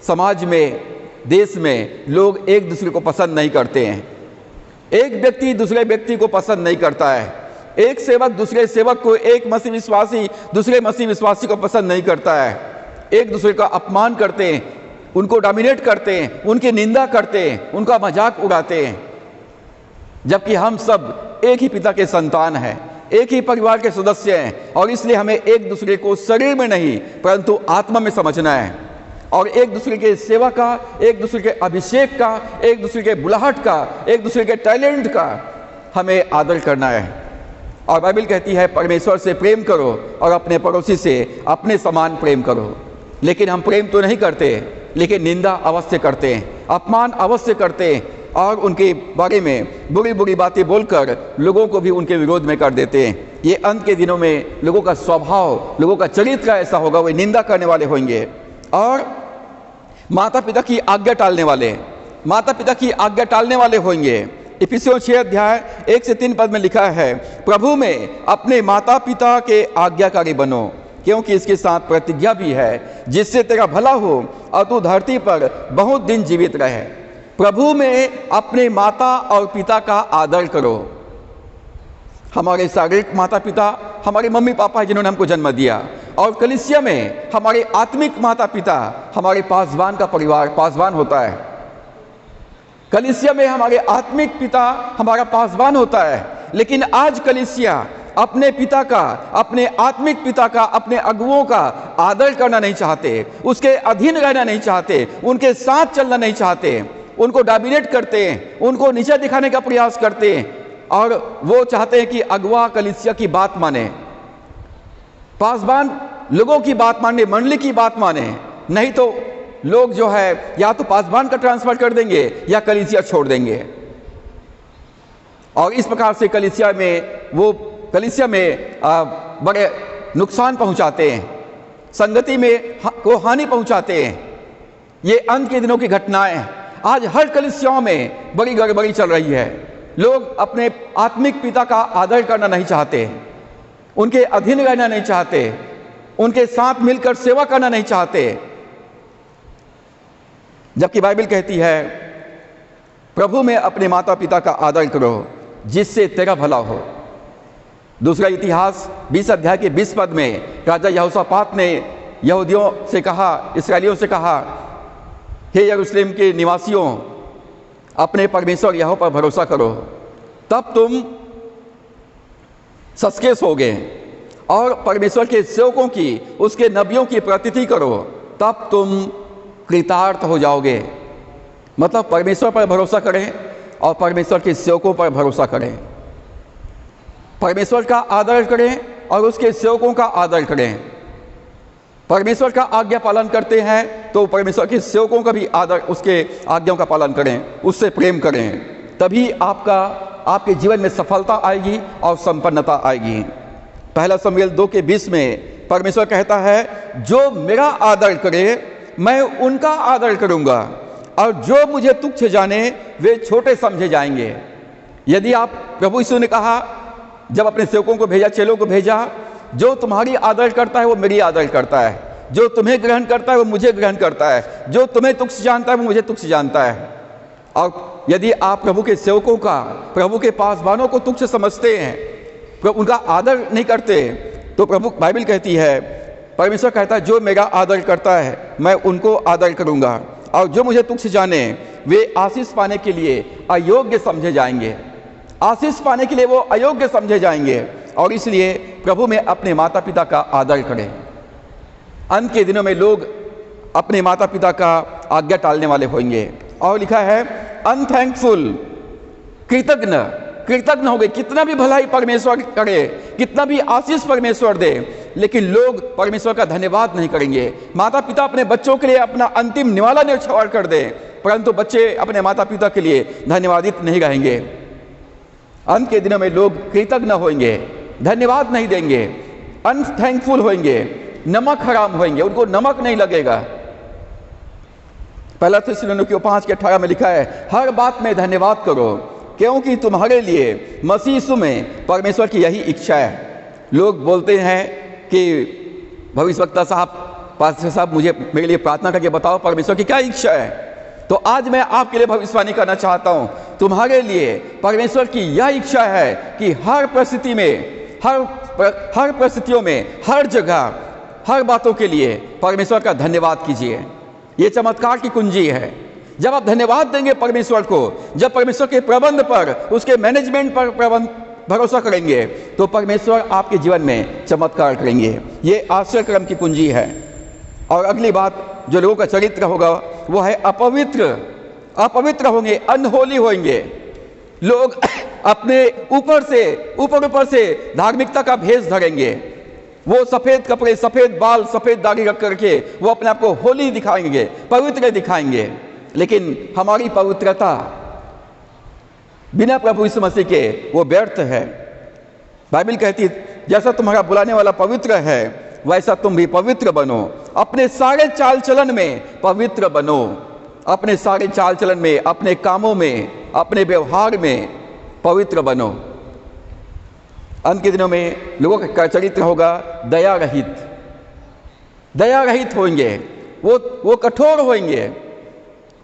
समाज में, देश में लोग एक दूसरे को पसंद नहीं करते हैं। एक व्यक्ति दूसरे व्यक्ति को पसंद नहीं करता है, एक सेवक दूसरे सेवक को, एक मसीह विश्वासी दूसरे मसीह विश्वासी को पसंद नहीं करता है। एक दूसरे का अपमान करते हैं, उनको डोमिनेट करते हैं, उनकी निंदा करते हैं, उनका मजाक उड़ाते हैं, जबकि हम सब एक ही पिता के संतान हैं, एक ही परिवार के सदस्य हैं। और इसलिए हमें एक दूसरे को शरीर में नहीं परंतु आत्मा में समझना है और एक दूसरे के सेवा का, एक दूसरे के अभिषेक का, एक दूसरे के बुलाहट का, एक दूसरे के टैलेंट का हमें आदर करना है। और बाइबल कहती है परमेश्वर से प्रेम करो और अपने पड़ोसी से अपने समान प्रेम करो। लेकिन हम प्रेम तो नहीं करते, लेकिन निंदा अवश्य करते हैं, अपमान अवश्य करते हैं और उनके बारे में बुरी बुरी बातें बोलकर लोगों को भी उनके विरोध में कर देते हैं। ये अंत के दिनों में लोगों का स्वभाव, लोगों का चरित्र ऐसा होगा, वे निंदा करने वाले होंगे। और माता पिता की आज्ञा टालने वाले, माता पिता की आज्ञा टालने वाले होंगे। इफिसियों 6 अध्याय 1 से 3 पद में लिखा है प्रभु में अपने माता पिता के आज्ञाकारी बनो, क्योंकि इसके साथ प्रतिज्ञा भी है जिससे तेरा भला हो और तू धरती पर बहुत दिन जीवित रहे। प्रभु में अपने माता और पिता का आदर करो। हमारे शारीरिक माता पिता हमारे मम्मी पापा जिन्होंने हमको जन्म दिया, और कलीसिया में हमारे आत्मिक माता पिता, हमारे पासवान का परिवार पासवान होता है। कलीसिया में हमारे आत्मिक पिता हमारा पासवान होता है। लेकिन आज कलीसिया अपने पिता का, अपने आत्मिक पिता का, अपने अगुओं का आदर करना नहीं चाहते, उसके अधीन रहना नहीं चाहते, उनके साथ चलना नहीं चाहते, उनको डोमिनेट करते हैं, उनको नीचे दिखाने का प्रयास करते हैं और वो चाहते हैं कि अगुआ कलीसिया की बात माने, पासवान लोगों की बात माने, मंडली की बात माने। नहीं तो लोग जो है या तो पासवान का ट्रांसफर कर देंगे या कलीसिया छोड़ देंगे। और इस प्रकार से कलीसिया में बड़े नुकसान पहुंचाते हैं, संगति में को हानि पहुंचाते हैं। ये अंत के दिनों की घटनाएं हैं। आज हर कलीसियाओं में बड़ी गड़बड़ी चल रही है। लोग अपने आत्मिक पिता का आदर करना नहीं चाहते, उनके अधीन रहना नहीं चाहते, उनके साथ मिलकर सेवा करना नहीं चाहते, जबकि बाइबल कहती है प्रभु में अपने माता पिता का आदर करो जिससे तेरा भला हो। दूसरा इतिहास 20 अध्याय के 20 पद में राजा यहोशापात ने यहूदियों से कहा, इस्राएलियों से कहा, हे यरूशलेम के निवासियों, अपने परमेश्वर यहोवा पर भरोसा करो, तब तुम सचकेस होगे, और परमेश्वर के सेवकों की, उसके नबियों की प्रतिति करो, तब तुम कृतार्थ हो जाओगे। मतलब परमेश्वर पर भरोसा करें और परमेश्वर के सेवकों पर भरोसा करें, परमेश्वर का आदर करें और उसके सेवकों का आदर करें। परमेश्वर का आज्ञा पालन करते हैं तो परमेश्वर के सेवकों का भी आदर, उसके आज्ञाओं का पालन करें, उससे प्रेम करें, तभी आपके जीवन में सफलता आएगी और संपन्नता आएगी। पहला शमूएल 2:20 में परमेश्वर कहता है जो मेरा आदर करे मैं उनका आदर करूंगा, और जो मुझे तुच्छ जाने वे छोटे समझे जाएंगे। यदि आप, प्रभु यीशु ने कहा जब अपने सेवकों को भेजा, चेलों को भेजा, जो तुम्हारी आदर करता है वो मेरी आदर करता है, जो तुम्हें ग्रहण करता है वो मुझे ग्रहण करता है, जो तुम्हें तुच्छ जानता है वो मुझे तुच्छ जानता है। और यदि आप प्रभु के सेवकों का, प्रभु के पासवानों को तुच्छ समझते हैं, उनका आदर नहीं करते, तो प्रभु बाइबल कहती है, परमेश्वर कहता है, जो मेरा आदर करता है मैं उनको आदर करूंगा, और जो मुझे तुच्छ जाने वे आशीष पाने के लिए अयोग्य समझे जाएंगे। आशीष पाने के लिए वो अयोग्य समझे जाएंगे। और इसलिए प्रभु में अपने माता पिता का आदर करें। अंत के दिनों में लोग अपने माता पिता का आज्ञा टालने वाले होंगे। और लिखा है अनथैंकफुल, कृतज्ञ हो गए। कितना भी भलाई परमेश्वर करे, कितना भी आशीष परमेश्वर दे, लेकिन लोग परमेश्वर का धन्यवाद नहीं करेंगे। माता पिता अपने बच्चों के लिए अपना अंतिम निवाला न्यौछावर कर दे, परंतु बच्चे अपने माता पिता के लिए धन्यवादित नहीं रहेंगे। अंत के दिनों में लोग कृतज्ञ होंगे, धन्यवाद नहीं देंगे, अनथैंकफुल होंगे, नमक हराम होंगे, उनको नमक नहीं लगेगा। पहला थिस्सलुनीकियों 5:18 में लिखा है, हर बात में धन्यवाद करो, क्योंकि तुम्हारे लिए मसीह यीशु में परमेश्वर की यही इच्छा है। लोग बोलते हैं कि भविष्यवक्ता साहब, पास्टर साहब, मेरे लिए प्रार्थना करके बताओ परमेश्वर की क्या इच्छा है। तो आज मैं आपके लिए भविष्यवाणी करना चाहता हूं, तुम्हारे लिए परमेश्वर की यह इच्छा है कि हर परिस्थिति में, हर परिस्थितियों में, हर जगह, हर बातों के लिए परमेश्वर का धन्यवाद कीजिए। ये चमत्कार की कुंजी है। जब आप धन्यवाद देंगे परमेश्वर को, जब परमेश्वर के प्रबंध पर, उसके मैनेजमेंट पर भरोसा करेंगे, तो परमेश्वर आपके जीवन में चमत्कार करेंगे। ये आश्चर्यक्रम की कुंजी है। और अगली बात जो लोगों का चरित्र होगा वो है अपवित्र होंगे, अनहोली होंगे। लोग अपने ऊपर से धार्मिकता का भेष धरेंगे। वो सफेद कपड़े, सफेद बाल, सफेद दाढ़ी रख करके वो अपने आप को होली दिखाएंगे, पवित्र दिखाएंगे। लेकिन हमारी पवित्रता बिना प्रभु यीशु मसीह के वो व्यर्थ है। बाइबल कहती है, जैसा तुम्हारा बुलाने वाला पवित्र है वैसा तुम भी पवित्र बनो। अपने सारे चाल चलन में पवित्र बनो। अपने सारे चाल चलन में, अपने कामों में, अपने व्यवहार में पवित्र बनो। अंत के दिनों में लोगों का चरित्र होगा दया रहित होंगे, वो कठोर होंगे।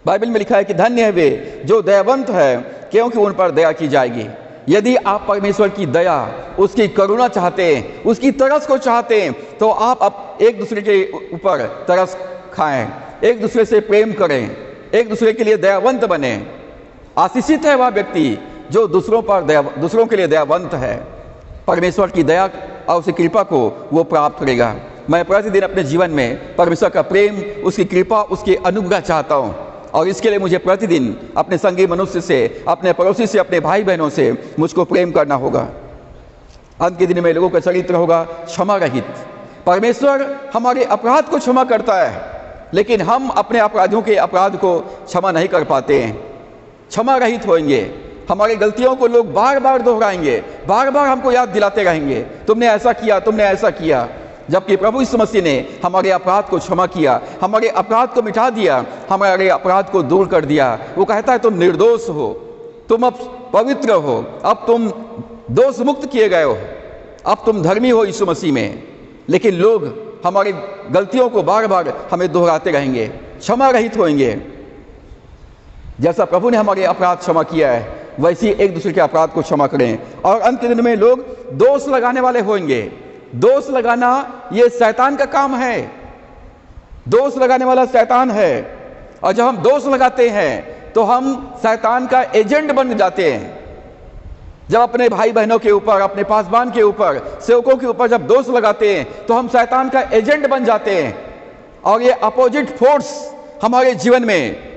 बाइबल में लिखा है कि धन्य है वे जो दयावंत है, क्योंकि उन पर दया की जाएगी। यदि आप परमेश्वर की दया, उसकी करुणा चाहते हैं, उसकी तरस को चाहते हैं, तो आप एक दूसरे के ऊपर तरस खाएं, एक दूसरे से प्रेम करें, एक दूसरे के लिए दयावंत बने। आशीषित है वह व्यक्ति जो दूसरों के लिए दयावंत है। परमेश्वर की दया और उसकी कृपा को वो प्राप्त करेगा। मैं प्रतिदिन अपने जीवन में परमेश्वर का प्रेम, उसकी कृपा, उसकी अनुग्रह चाहता हूँ। और इसके लिए मुझे प्रतिदिन अपने संगी मनुष्य से, अपने पड़ोसी से, अपने भाई बहनों से मुझको प्रेम करना होगा। अंत के दिन में लोगों का चरित्र होगा क्षमा रहित। परमेश्वर हमारे अपराध को क्षमा करता है, लेकिन हम अपने अपराधियों के अपराध को क्षमा नहीं कर पाते हैं। क्षमा रहित होंगे। हमारी गलतियों को लोग बार बार दोहराएंगे, बार बार हमको याद दिलाते रहेंगे, तुमने ऐसा किया, तुमने ऐसा किया। जबकि प्रभु यीशु मसीह ने हमारे अपराध को क्षमा किया, हमारे अपराध को मिटा दिया, हमारे अपराध को दूर कर दिया। वो कहता है तुम निर्दोष हो, तुम अब पवित्र हो, अब तुम दोष मुक्त किए गए हो, अब तुम धर्मी हो यीशु मसीह में। लेकिन लोग हमारी गलतियों को बार बार हमें दोहराते रहेंगे, क्षमा रहित होंगे। जैसा प्रभु ने हमारे अपराध क्षमा किया है, वैसे एक दूसरे के अपराध को क्षमा करें। और अंत के दिन में लोग दोष लगाने वाले होंगे। दोष लगाना ये शैतान का काम है। दोष लगाने वाला शैतान है। और जब हम दोष लगाते हैं तो हम शैतान का एजेंट बन जाते हैं। जब अपने भाई बहनों के ऊपर, अपने पासवान के ऊपर, सेवकों के ऊपर जब दोष लगाते हैं तो हम शैतान का एजेंट बन जाते हैं। और ये अपोजिट फोर्स हमारे जीवन में,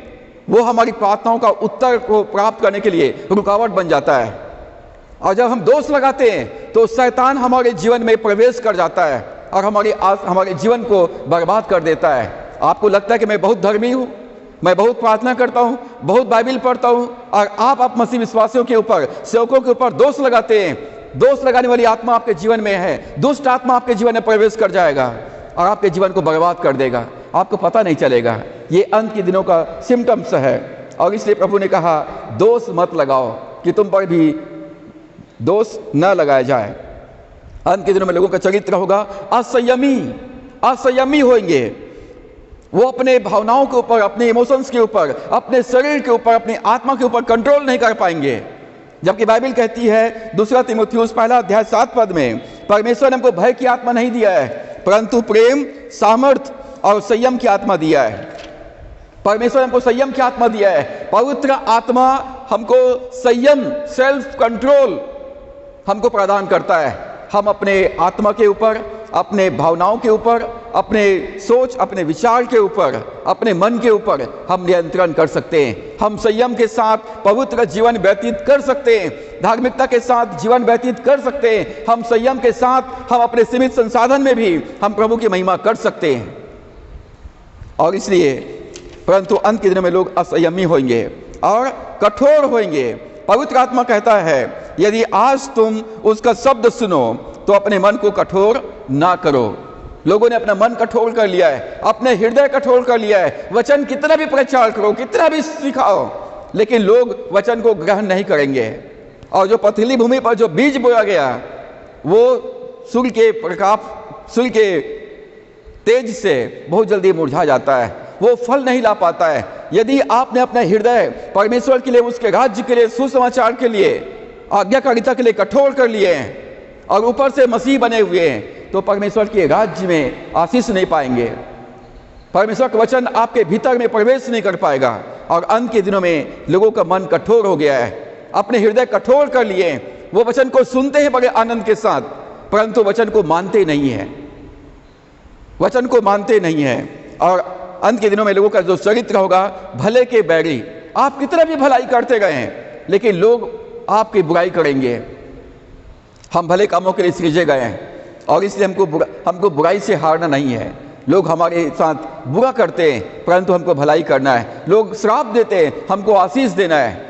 वो हमारी प्रार्थनाओं का उत्तर को प्राप्त करने के लिए रुकावट बन जाता है। और जब हम दोष लगाते हैं तो शैतान हमारे जीवन में प्रवेश कर जाता है और हमारे जीवन को बर्बाद कर देता है। आपको लगता है कि मैं बहुत धर्मी हूँ, मैं बहुत प्रार्थना करता हूँ, बहुत बाइबल पढ़ता हूँ, और आप मसीह विश्वासियों के ऊपर, सेवकों के ऊपर दोष लगाते हैं। दोष लगाने वाली आत्मा आपके जीवन में है, दुष्ट आत्मा आपके जीवन में प्रवेश कर जाएगा और आपके जीवन को बर्बाद कर देगा, आपको पता नहीं चलेगा। ये अंत के दिनों का सिम्टम्स है। और इसलिए प्रभु ने कहा दोष मत लगाओ कि तुम पर भी दोष न लगाया जाए। अंत के दिनों में लोगों का चरित्र होगा असंयमी होंगे। वो अपने भावनाओं के ऊपर, अपने इमोशंस के ऊपर, अपने शरीर के ऊपर, अपनी आत्मा के ऊपर कंट्रोल नहीं कर पाएंगे। जबकि बाइबल कहती है 2 तीमुथियुस 1:7 में, परमेश्वर ने हमको भय की आत्मा नहीं दिया है परंतु प्रेम, सामर्थ और संयम की आत्मा दिया है। परमेश्वर ने हमको संयम की आत्मा दिया है। पवित्र आत्मा हमको संयम, सेल्फ कंट्रोल हमको प्रदान करता है। हम अपने आत्मा के ऊपर, अपने भावनाओं के ऊपर, अपने सोच, अपने विचार के ऊपर, अपने मन के ऊपर हम नियंत्रण कर सकते हैं। हम संयम के साथ पवित्र जीवन व्यतीत कर सकते हैं, धार्मिकता के साथ जीवन व्यतीत कर सकते हैं। हम संयम के साथ हम अपने सीमित संसाधन में भी हम प्रभु की महिमा कर सकते हैं। और इसलिए परंतु अंत के दिनों में लोग असंयमी होंगे और कठोर होंगे। पवित्र आत्मा कहता है यदि आज तुम उसका शब्द सुनो तो अपने मन को कठोर ना करो। लोगों ने अपना मन कठोर कर लिया है, अपने हृदय कठोर कर लिया है। वचन कितना भी प्रचार करो, कितना भी सिखाओ, लेकिन लोग वचन को ग्रहण नहीं करेंगे। और जो पथरीली भूमि पर जो बीज बोया गया वो सूर्य के प्रकाश, सूर्य के तेज से बहुत जल्दी मुरझा जाता है, वो फल नहीं ला पाता है। यदि आपने अपना हृदय परमेश्वर के लिए, उसके राज्य के लिए, सुसमाचार के लिए, आज्ञाकारिता के लिए कठोर कर लिए हैं और ऊपर से मसीह बने हुए हैं, तो परमेश्वर के राज्य में आशीष नहीं पाएंगे। परमेश्वर का वचन आपके भीतर में प्रवेश नहीं कर पाएगा। और अंत के दिनों में लोगों का मन कठोर हो गया है, अपने हृदय कठोर कर लिए। वो वचन को सुनते हैं बड़े आनंद के साथ, परंतु वचन को मानते नहीं है, वचन को मानते नहीं है। और अंत के दिनों में लोगों का जो चरित्र होगा, भले के बैरी। आप कितना भी भलाई करते गए हैं, लेकिन लोग आपकी बुराई करेंगे। हम भले कामों के लिए सृजे गए हैं और इसलिए हमको बुराई से हारना नहीं है। लोग हमारे साथ बुरा करते हैं परंतु हमको भलाई करना है। लोग श्राप देते हैं, हमको आशीष देना है।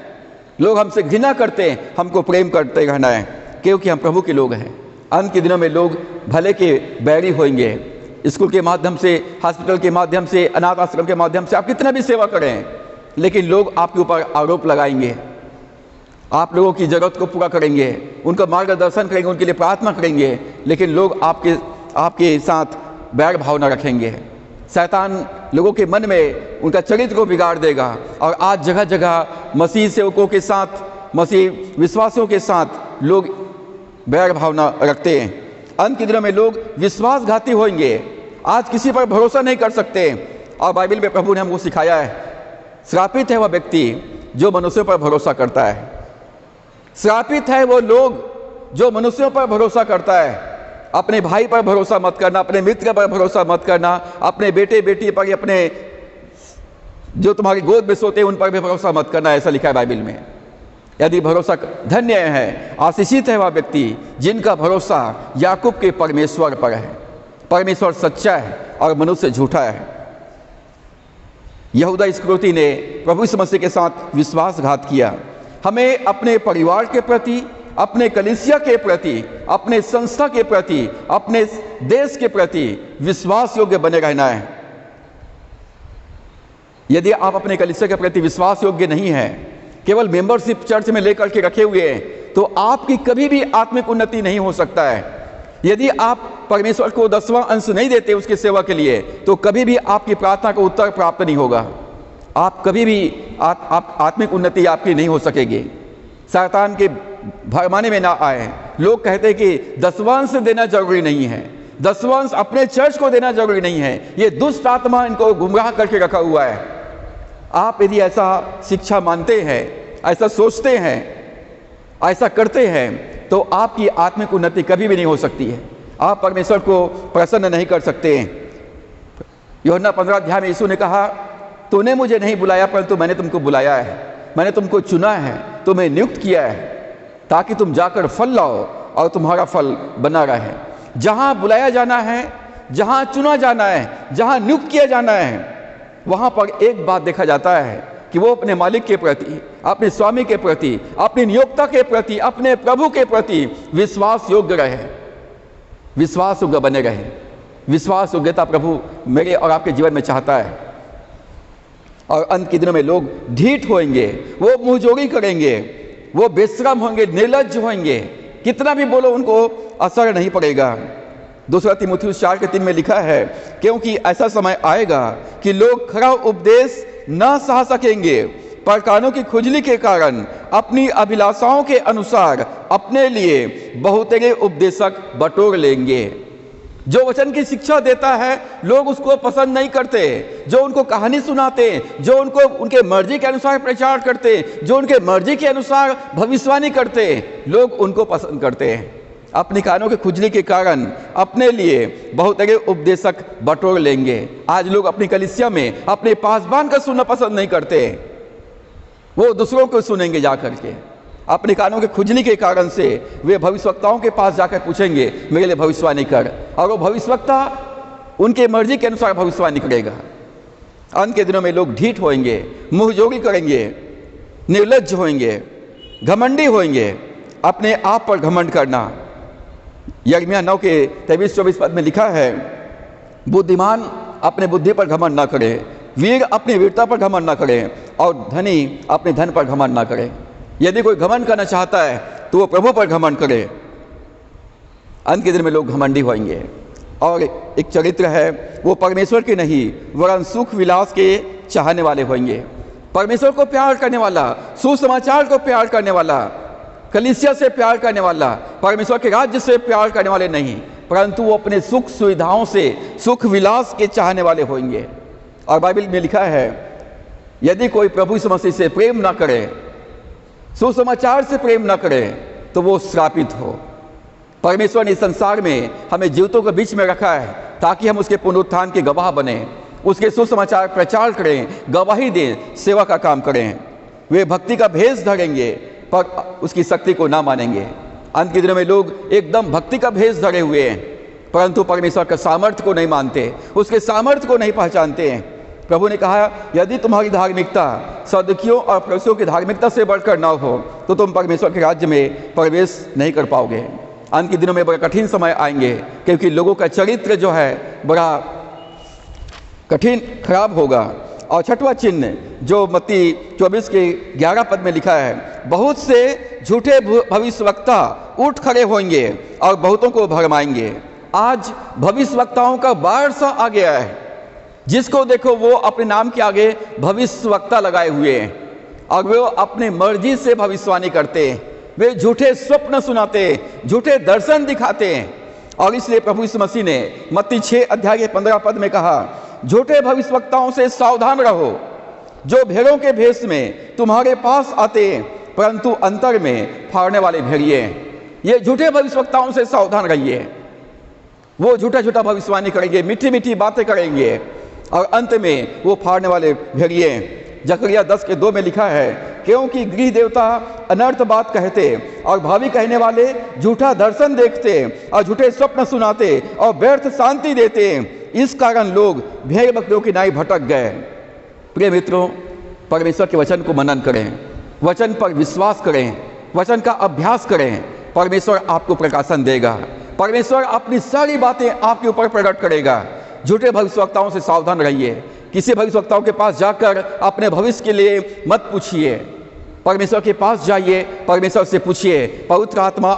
लोग हमसे घृणा करते हैं, हमको प्रेम करते रहना है, क्योंकि हम प्रभु के लोग हैं। अंत के दिनों में लोग भले के बैरी होंगे। स्कूल के माध्यम से, हॉस्पिटल के माध्यम से, अनाथ आश्रम के माध्यम से आप कितना भी सेवा करें, लेकिन लोग आपके ऊपर आरोप लगाएंगे। आप लोगों की ज़रूरत को पूरा करेंगे, उनका मार्गदर्शन करेंगे, उनके लिए प्रार्थना करेंगे, लेकिन लोग आपके साथ बैर भावना रखेंगे। शैतान लोगों के मन में उनका चरित्र को बिगाड़ देगा। और आज जगह जगह मसीह सेवकों के साथ, मसीह विश्वासियों के साथ लोग बैर भावना रखते हैं। अंत के दिनों में लोग विश्वासघाती होंगे। आज किसी पर भरोसा नहीं कर सकते। और बाइबल में प्रभु ने हमको सिखाया है, श्रापित है वह व्यक्ति जो मनुष्यों पर भरोसा करता है। श्रापित है वो लोग जो मनुष्यों पर भरोसा करता है। अपने भाई पर भरोसा मत करना, अपने मित्र पर भरोसा मत करना, अपने बेटे बेटी पर, अपने जो तुम्हारी गोद में सोते हैं उन पर भी भरोसा मत करना, ऐसा लिखा है बाइबल में। यदि भरोसा, धन्य है, आशीषित है वह व्यक्ति जिनका भरोसा याकूब के परमेश्वर पर है। परमेश्वर सच्चा है और मनुष्य झूठा है। यहूदा इस्करियोती ने प्रभु यीशु मसीह के साथ विश्वासघात किया। हमें अपने परिवार के प्रति, अपने कलीसिया के प्रति, अपने संस्था के प्रति, अपने देश के प्रति विश्वास योग्य बने रहना है। यदि आप अपने कलीसिया के प्रति विश्वास योग्य नहीं है, केवल मेंबरशिप चर्च में लेकर के रखे हुए हैं, तो आपकी कभी भी आत्मिक उन्नति नहीं हो सकता है। यदि आप परमेश्वर को 10वां अंश नहीं देते उसकी सेवा के लिए, तो कभी भी आपकी प्रार्थना का उत्तर प्राप्त नहीं होगा। आप कभी भी आत्मिक उन्नति आपकी नहीं हो सकेगी। शैतान के भरमाने में ना आए। लोग कहते हैं कि 10वां अंश देना जरूरी नहीं है, 10वां अंश अपने चर्च को देना जरूरी नहीं है। ये दुष्ट आत्मा इनको गुमराह करके रखा हुआ है। आप यदि ऐसा शिक्षा मानते हैं, ऐसा सोचते हैं, ऐसा करते हैं, तो आपकी आत्मिक उन्नति कभी भी नहीं हो सकती है। आप परमेश्वर को प्रसन्न नहीं कर सकते हैं। यूहन्ना 15 अध्याय में यीशु ने कहा, तूने मुझे नहीं बुलाया परंतु मैंने तुमको बुलाया है, मैंने तुमको चुना है, तुम्हें नियुक्त किया है ताकि तुम जाकर फल लाओ और तुम्हारा फल बना रहे। जहाँ बुलाया जाना है, जहाँ चुना जाना है, जहाँ नियुक्त किया जाना है, वहाँ पर एक बात देखा जाता है कि वो अपने मालिक के प्रति, अपने स्वामी के प्रति, अपनी नियोक्ता के प्रति, अपने प्रभु के प्रति विश्वास योग्य रहे, विश्वास योग्य बने रहे। विश्वास योग्यता प्रभु मेरे और आपके जीवन में चाहता है। और अंत के दिनों में लोग ढीठ होंगे, वो मुंहजोरी करेंगे, वो बेशरम होंगे, निर्लज्ज होंगे। कितना भी बोलो उनको असर नहीं पड़ेगा। दूसरा तीमुथियुस 4:3 में लिखा है, क्योंकि ऐसा समय आएगा कि लोग खरा उपदेश न सह सकेंगे, पर कानों की खुजली के कारण अपनी अभिलाषाओं के अनुसार अपने लिए बहुतेरे उपदेशक बटोर लेंगे। जो वचन की शिक्षा देता है लोग उसको पसंद नहीं करते, जो उनको कहानी सुनाते, जो उनको उनके मर्जी के अनुसार प्रचार करते, जो उनके मर्जी के अनुसार भविष्यवाणी करते, लोग उनको पसंद करते हैं। अपनी कानों की खुजली के कारण अपने लिए बहुतेरे उपदेशक बटोर लेंगे। आज लोग अपनी कलीसिया में अपने पासबान का सुनना पसंद नहीं करते, वो दूसरों को सुनेंगे जाकर के। अपने कानों के खुजली के कारण से वे भविष्यवक्ताओं के पास जाकर पूछेंगे मेरे लिए भविष्यवाणी कर, और वो भविष्यवक्ता उनके मर्जी के अनुसार भविष्यवाणी करेगा। अंत के दिनों में लोग ढीठ होंगे, मुंहजोरी करेंगे, निर्लज्ज होंगे, घमंडी होंगे, अपने आप पर घमंड करना। यिर्मयाह 9 के 23-24 पद में लिखा है, बुद्धिमान अपने बुद्धि पर घमंड न करे, वीर अपनी वीरता पर घमंड न करे, और धनी अपने धन पर घमंड न करे। यदि कोई घमंड करना चाहता है तो वो प्रभु पर घमंड करे। अंत के दिन में लोग घमंडी होंगे। और एक चरित्र है, वो परमेश्वर के नहीं वरन सुख विलास के चाहने वाले होंगे। परमेश्वर को प्यार करने वाला, सुसमाचार को प्यार करने वाला, कलीसिया से प्यार करने वाला, परमेश्वर के राज्य से प्यार करने वाले नहीं, परंतु वो अपने सुख सुविधाओं से, सुख विलास के चाहने वाले होंगे। और बाइबल में लिखा है, यदि कोई प्रभु यीशु मसीह से प्रेम ना करे, सुसमाचार से प्रेम ना करे, तो वो श्रापित हो। परमेश्वर ने इस संसार में हमें जीवितों के बीच में रखा है ताकि हम उसके पुनरुत्थान के गवाह बने, उसके सुसमाचार प्रचार करें, गवाही दें, सेवा का काम करें। वे भक्ति का भेष धरेंगे पर उसकी शक्ति को ना मानेंगे। अंत के दिनों में लोग एकदम भक्ति का भेष धरे हुए हैं, परंतु परमेश्वर का सामर्थ्य को नहीं मानते, उसके सामर्थ्य को नहीं पहचानते हैं। प्रभु ने कहा, यदि तुम्हारी धार्मिकता सदुकियों और फरीसियों की धार्मिकता से बढ़कर ना हो तो तुम परमेश्वर के राज्य में प्रवेश नहीं कर पाओगे। अंत के दिनों में बड़ा कठिन समय आएंगे, क्योंकि लोगों का चरित्र जो है बड़ा कठिन खराब होगा। और छठवां चिन्ह जो मत्ती 24 के 11 पद में लिखा है, बहुत से झूठे भविष्यवक्ता उठ खड़े होंगे और बहुतों को भरमाएंगे। आज भविष्यवक्ताओं का बारसा आ गया है, जिसको देखो वो अपने नाम के आगे भविष्यवक्ता लगाए हुए हैं, और वे अपने मर्जी से भविष्यवाणी करते हैं। वे झूठे स्वप्न सुनाते हैं, झूठे दर्शन दिखाते हैं। और इसलिए प्रभु यीशु मसीह ने मत्ती 6 अध्याय के 15 पद में कहा, झूठे भविष्यवक्ताओं से सावधान रहो, जो भेड़ों के भेष में तुम्हारे पास आते परंतु अंतर में फाड़ने वाले भेड़िए हैं। ये झूठे भविष्यवक्ताओं से सावधान रहिए। वो झूठा झूठा भविष्यवाणी करेंगे, मीठी मीठी बातें करेंगे, और अंत में वो फाड़ने वाले भेड़िए हैं। जकरिया 10 के 2 में लिखा है, क्योंकि गृह देवता अनर्थ बात कहते और भावी कहने वाले झूठा दर्शन देखते और झूठे स्वप्न सुनाते और व्यर्थ शांति देते, इस कारण लोग भेड़ बकरियों की नाई भटक गए। प्रिय मित्रों, परमेश्वर के वचन को मनन करें, वचन पर विश्वास करें, वचन का अभ्यास करें। परमेश्वर आपको प्रकाशन देगा, परमेश्वर अपनी सारी बातें आपके ऊपर प्रकट करेगा। झूठे भविष्यवक्ताओं से सावधान रहिए। किसी भविष्यवक्ताओं के पास जाकर अपने भविष्य के लिए मत पूछिए, परमेश्वर के पास जाइए, परमेश्वर से पूछिए। पवित्र आत्मा,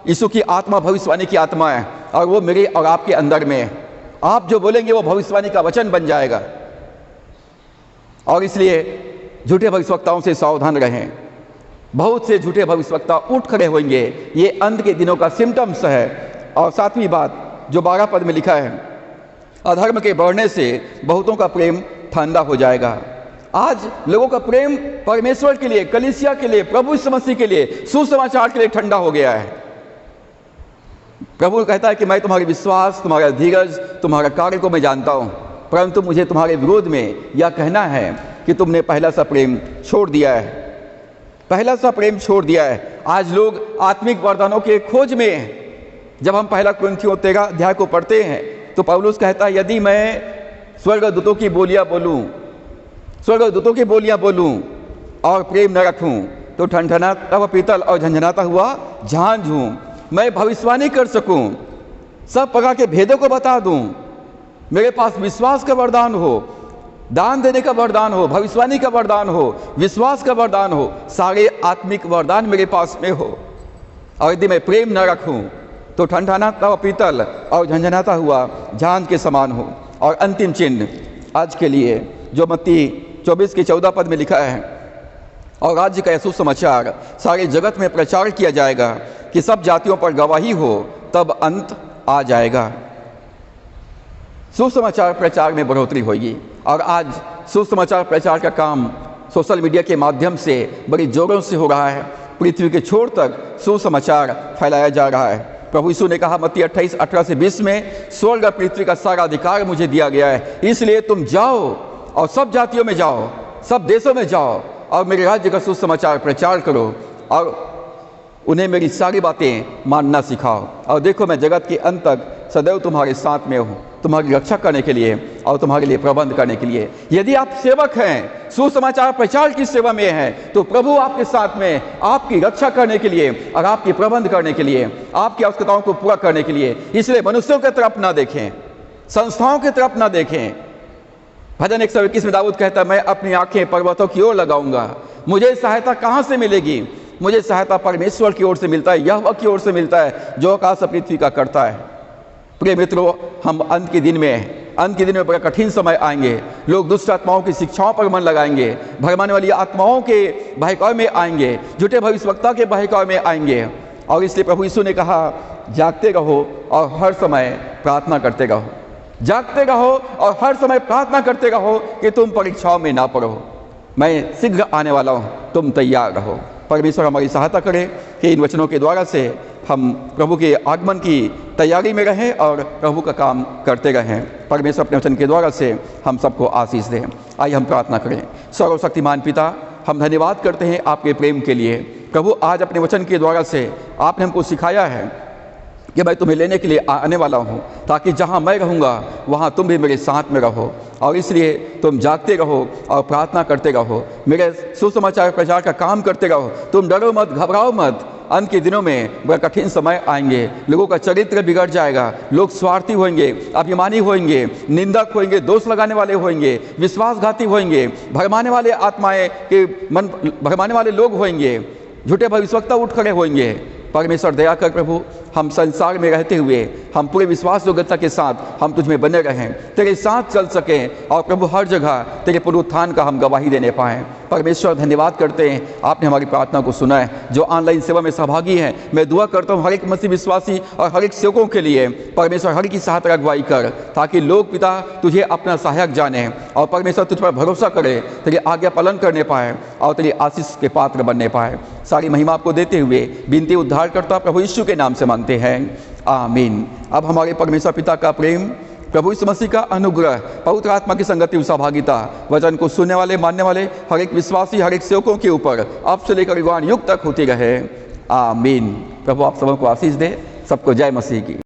यीशु की आत्मा भविष्यवाणी की आत्मा है, और वो मेरे और आपके अंदर में है। आप जो बोलेंगे वो भविष्यवाणी का वचन बन जाएगा। और इसलिए झूठे भविष्यवक्ताओं से सावधान रहें। बहुत से झूठे भविष्यवक्ता उठ खड़े होंगे, ये अंत के दिनों का सिम्टम्स है। और सातवीं बात जो 12 पद में लिखा है, अधर्म के बढ़ने से बहुतों का प्रेम ठंडा हो जाएगा। आज लोगों का प्रेम परमेश्वर के लिए, कलीसिया के लिए, प्रभु यीशु मसीह के लिए, सुसमाचार के लिए ठंडा हो गया है। प्रभु कहता है कि मैं तुम्हारे विश्वास, तुम्हारा धीरज, तुम्हारा कार्य को मैं जानता हूं, परंतु मुझे तुम्हारे विरोध में यह कहना है कि तुमने पहला सा प्रेम छोड़ दिया है, पहला सा प्रेम छोड़ दिया है। आज लोग आत्मिक वरदानों के खोज में हैं। जब हम पहला कुरिन्थियों 13 अध्याय को पढ़ते हैं तो पौलुस कहता है, यदि मैं स्वर्गदूतों की बोलियां बोलूं, स्वर्गदूतों की बोलियां बोलूं और प्रेम न रखूं तो ठनठनाता हुआ पीतल और झंझनाता हुआ झांझ हूं। मैं भविष्यवाणी कर सकूं, सब प्रकार के भेदों को बता दूं, मेरे पास विश्वास का वरदान हो, दान देने का वरदान हो, भविष्यवाणी का वरदान हो, विश्वास का वरदान हो, सारे आत्मिक वरदान मेरे पास में हो, और यदि मैं प्रेम न रखूं तो ठनठनाता हुआ पीतल और झंझनाता हुआ झांझ के समान हो। और अंतिम चिन्ह आज के लिए जो मत्ती 24 के 14 पद में लिखा है, और राज्य का सुसमाचार सारे जगत में प्रचार किया जाएगा कि सब जातियों पर गवाही हो, तब अंत आ जाएगा। सुसमाचार प्रचार में बढ़ोतरी होगी और आज सुसमाचार प्रचार का काम सोशल मीडिया के माध्यम से बड़ी जोरों से हो रहा है। पृथ्वी के छोर तक सुसमाचार फैलाया जा रहा है। प्रभु यीशु ने कहा मत्ती 28:18-20 में, स्वर्ग और पृथ्वी का सारा अधिकार मुझे दिया गया है, इसलिए तुम जाओ और सब जातियों में जाओ, सब देशों में जाओ और मेरे राज्य का सुसमाचार प्रचार करो और उन्हें मेरी सारी बातें मानना सिखाओ। और देखो मैं जगत के अंत तक सदैव तुम्हारे साथ में हूँ, तुम्हारी रक्षा करने के लिए और तुम्हारे लिए प्रबंध करने के लिए। यदि आप सेवक हैं, सुसमाचार प्रचार की सेवा में हैं, तो प्रभु आपके साथ में आपकी रक्षा करने के लिए और आपकी प्रबंध करने के लिए, आपकी आवश्यकताओं को पूरा करने के लिए। इसलिए मनुष्यों की तरफ ना देखें, संस्थाओं की तरफ ना देखें। भजन 121 में दाऊद कहता है, मैं अपनी आंखें पर्वतों की ओर लगाऊंगा, मुझे सहायता कहाँ से मिलेगी? मुझे सहायता परमेश्वर की ओर से मिलता है, यहोवा की ओर से मिलता है जो आकाश और पृथ्वी का करता है। प्रिय मित्रों, हम अंत के दिन में बड़ा कठिन समय आएंगे। लोग दुष्ट आत्माओं की शिक्षाओं पर मन लगाएंगे, भरमाने वाली आत्माओं के बहकावे में आएंगे, झूठे भविष्यवक्ता के बहकावे में आएंगे। और इसलिए प्रभु यीशु ने कहा, जागते रहो और हर समय प्रार्थना करते रहो। जागते रहो और हर समय प्रार्थना करते रहो कि तुम परीक्षाओं में ना पड़ो। मैं शीघ्र आने वाला हूँ, तुम तैयार रहो। परमेश्वर हमारी सहायता करे कि इन वचनों के द्वारा से हम प्रभु के आगमन की तैयारी में रहें और प्रभु का काम करते रहें। परमेश्वर अपने वचन के द्वारा से हम सबको आशीष दें। आइए हम प्रार्थना करें। सर्वशक्तिमान पिता, हम धन्यवाद करते हैं आपके प्रेम के लिए। प्रभु, आज अपने वचन के द्वारा से आपने हमको सिखाया है कि मैं तुम्हें लेने के लिए आने वाला हूँ, ताकि जहाँ मैं रहूँगा वहाँ तुम भी मेरे साथ में रहो। और इसलिए तुम जागते रहो और प्रार्थना करते रहो, मेरे सुसमाचार प्रचार का काम करते रहो। तुम डरो मत, घबराओ मत। अंत के दिनों में बड़ा कठिन समय आएंगे, लोगों का चरित्र बिगड़ जाएगा, लोग स्वार्थी होंगे, अभिमानी होंगे, निंदक होंगे, दोष लगाने वाले होंगे, विश्वासघाती होंगे, भरमाने वाले आत्माएं के मन भरमाने वाले लोग होंगे, झूठे भविष्यवक्ता उठ खड़े होंगे। परमेश्वर दया कर प्रभु, हम संसार में रहते हुए हम पूरे विश्वास योग्यता के साथ हम तुझ में बने रहें, तेरे साथ चल सकें और प्रभु हर जगह तेरे पुनरुत्थान का हम गवाही देने पाएँ। परमेश्वर धन्यवाद करते हैं, आपने हमारी प्रार्थना को सुना है। जो ऑनलाइन सेवा में सहभागी हैं, मैं दुआ करता हूँ हर एक मसीह विश्वासी और हर एक सेवकों के लिए परमेश्वर हर की सहायता अगुवाई कर, ताकि लोग पिता तुझे अपना सहायक जाने और परमेश्वर तुझ पर भरोसा करे, तेरी आज्ञा पालन करने पाए और तेरी आशीष के पात्र बनने पाए। सारी महिमा आपको देते हुए विनती उद्धार करता प्रभु यीशु के नाम से मांगते हैं, आमीन। अब हमारे परमेश्वर पिता का प्रेम, प्रभु यीशु मसीह का अनुग्रह, पवित्र आत्मा की संगति और सहभागिता वचन को सुनने वाले मानने वाले हर एक विश्वासी हर एक सेवकों के ऊपर अब से लेकर युगान युग तक होती रहे, आमीन। प्रभु आप सबों को आशीष दे। सबको जय मसीह की।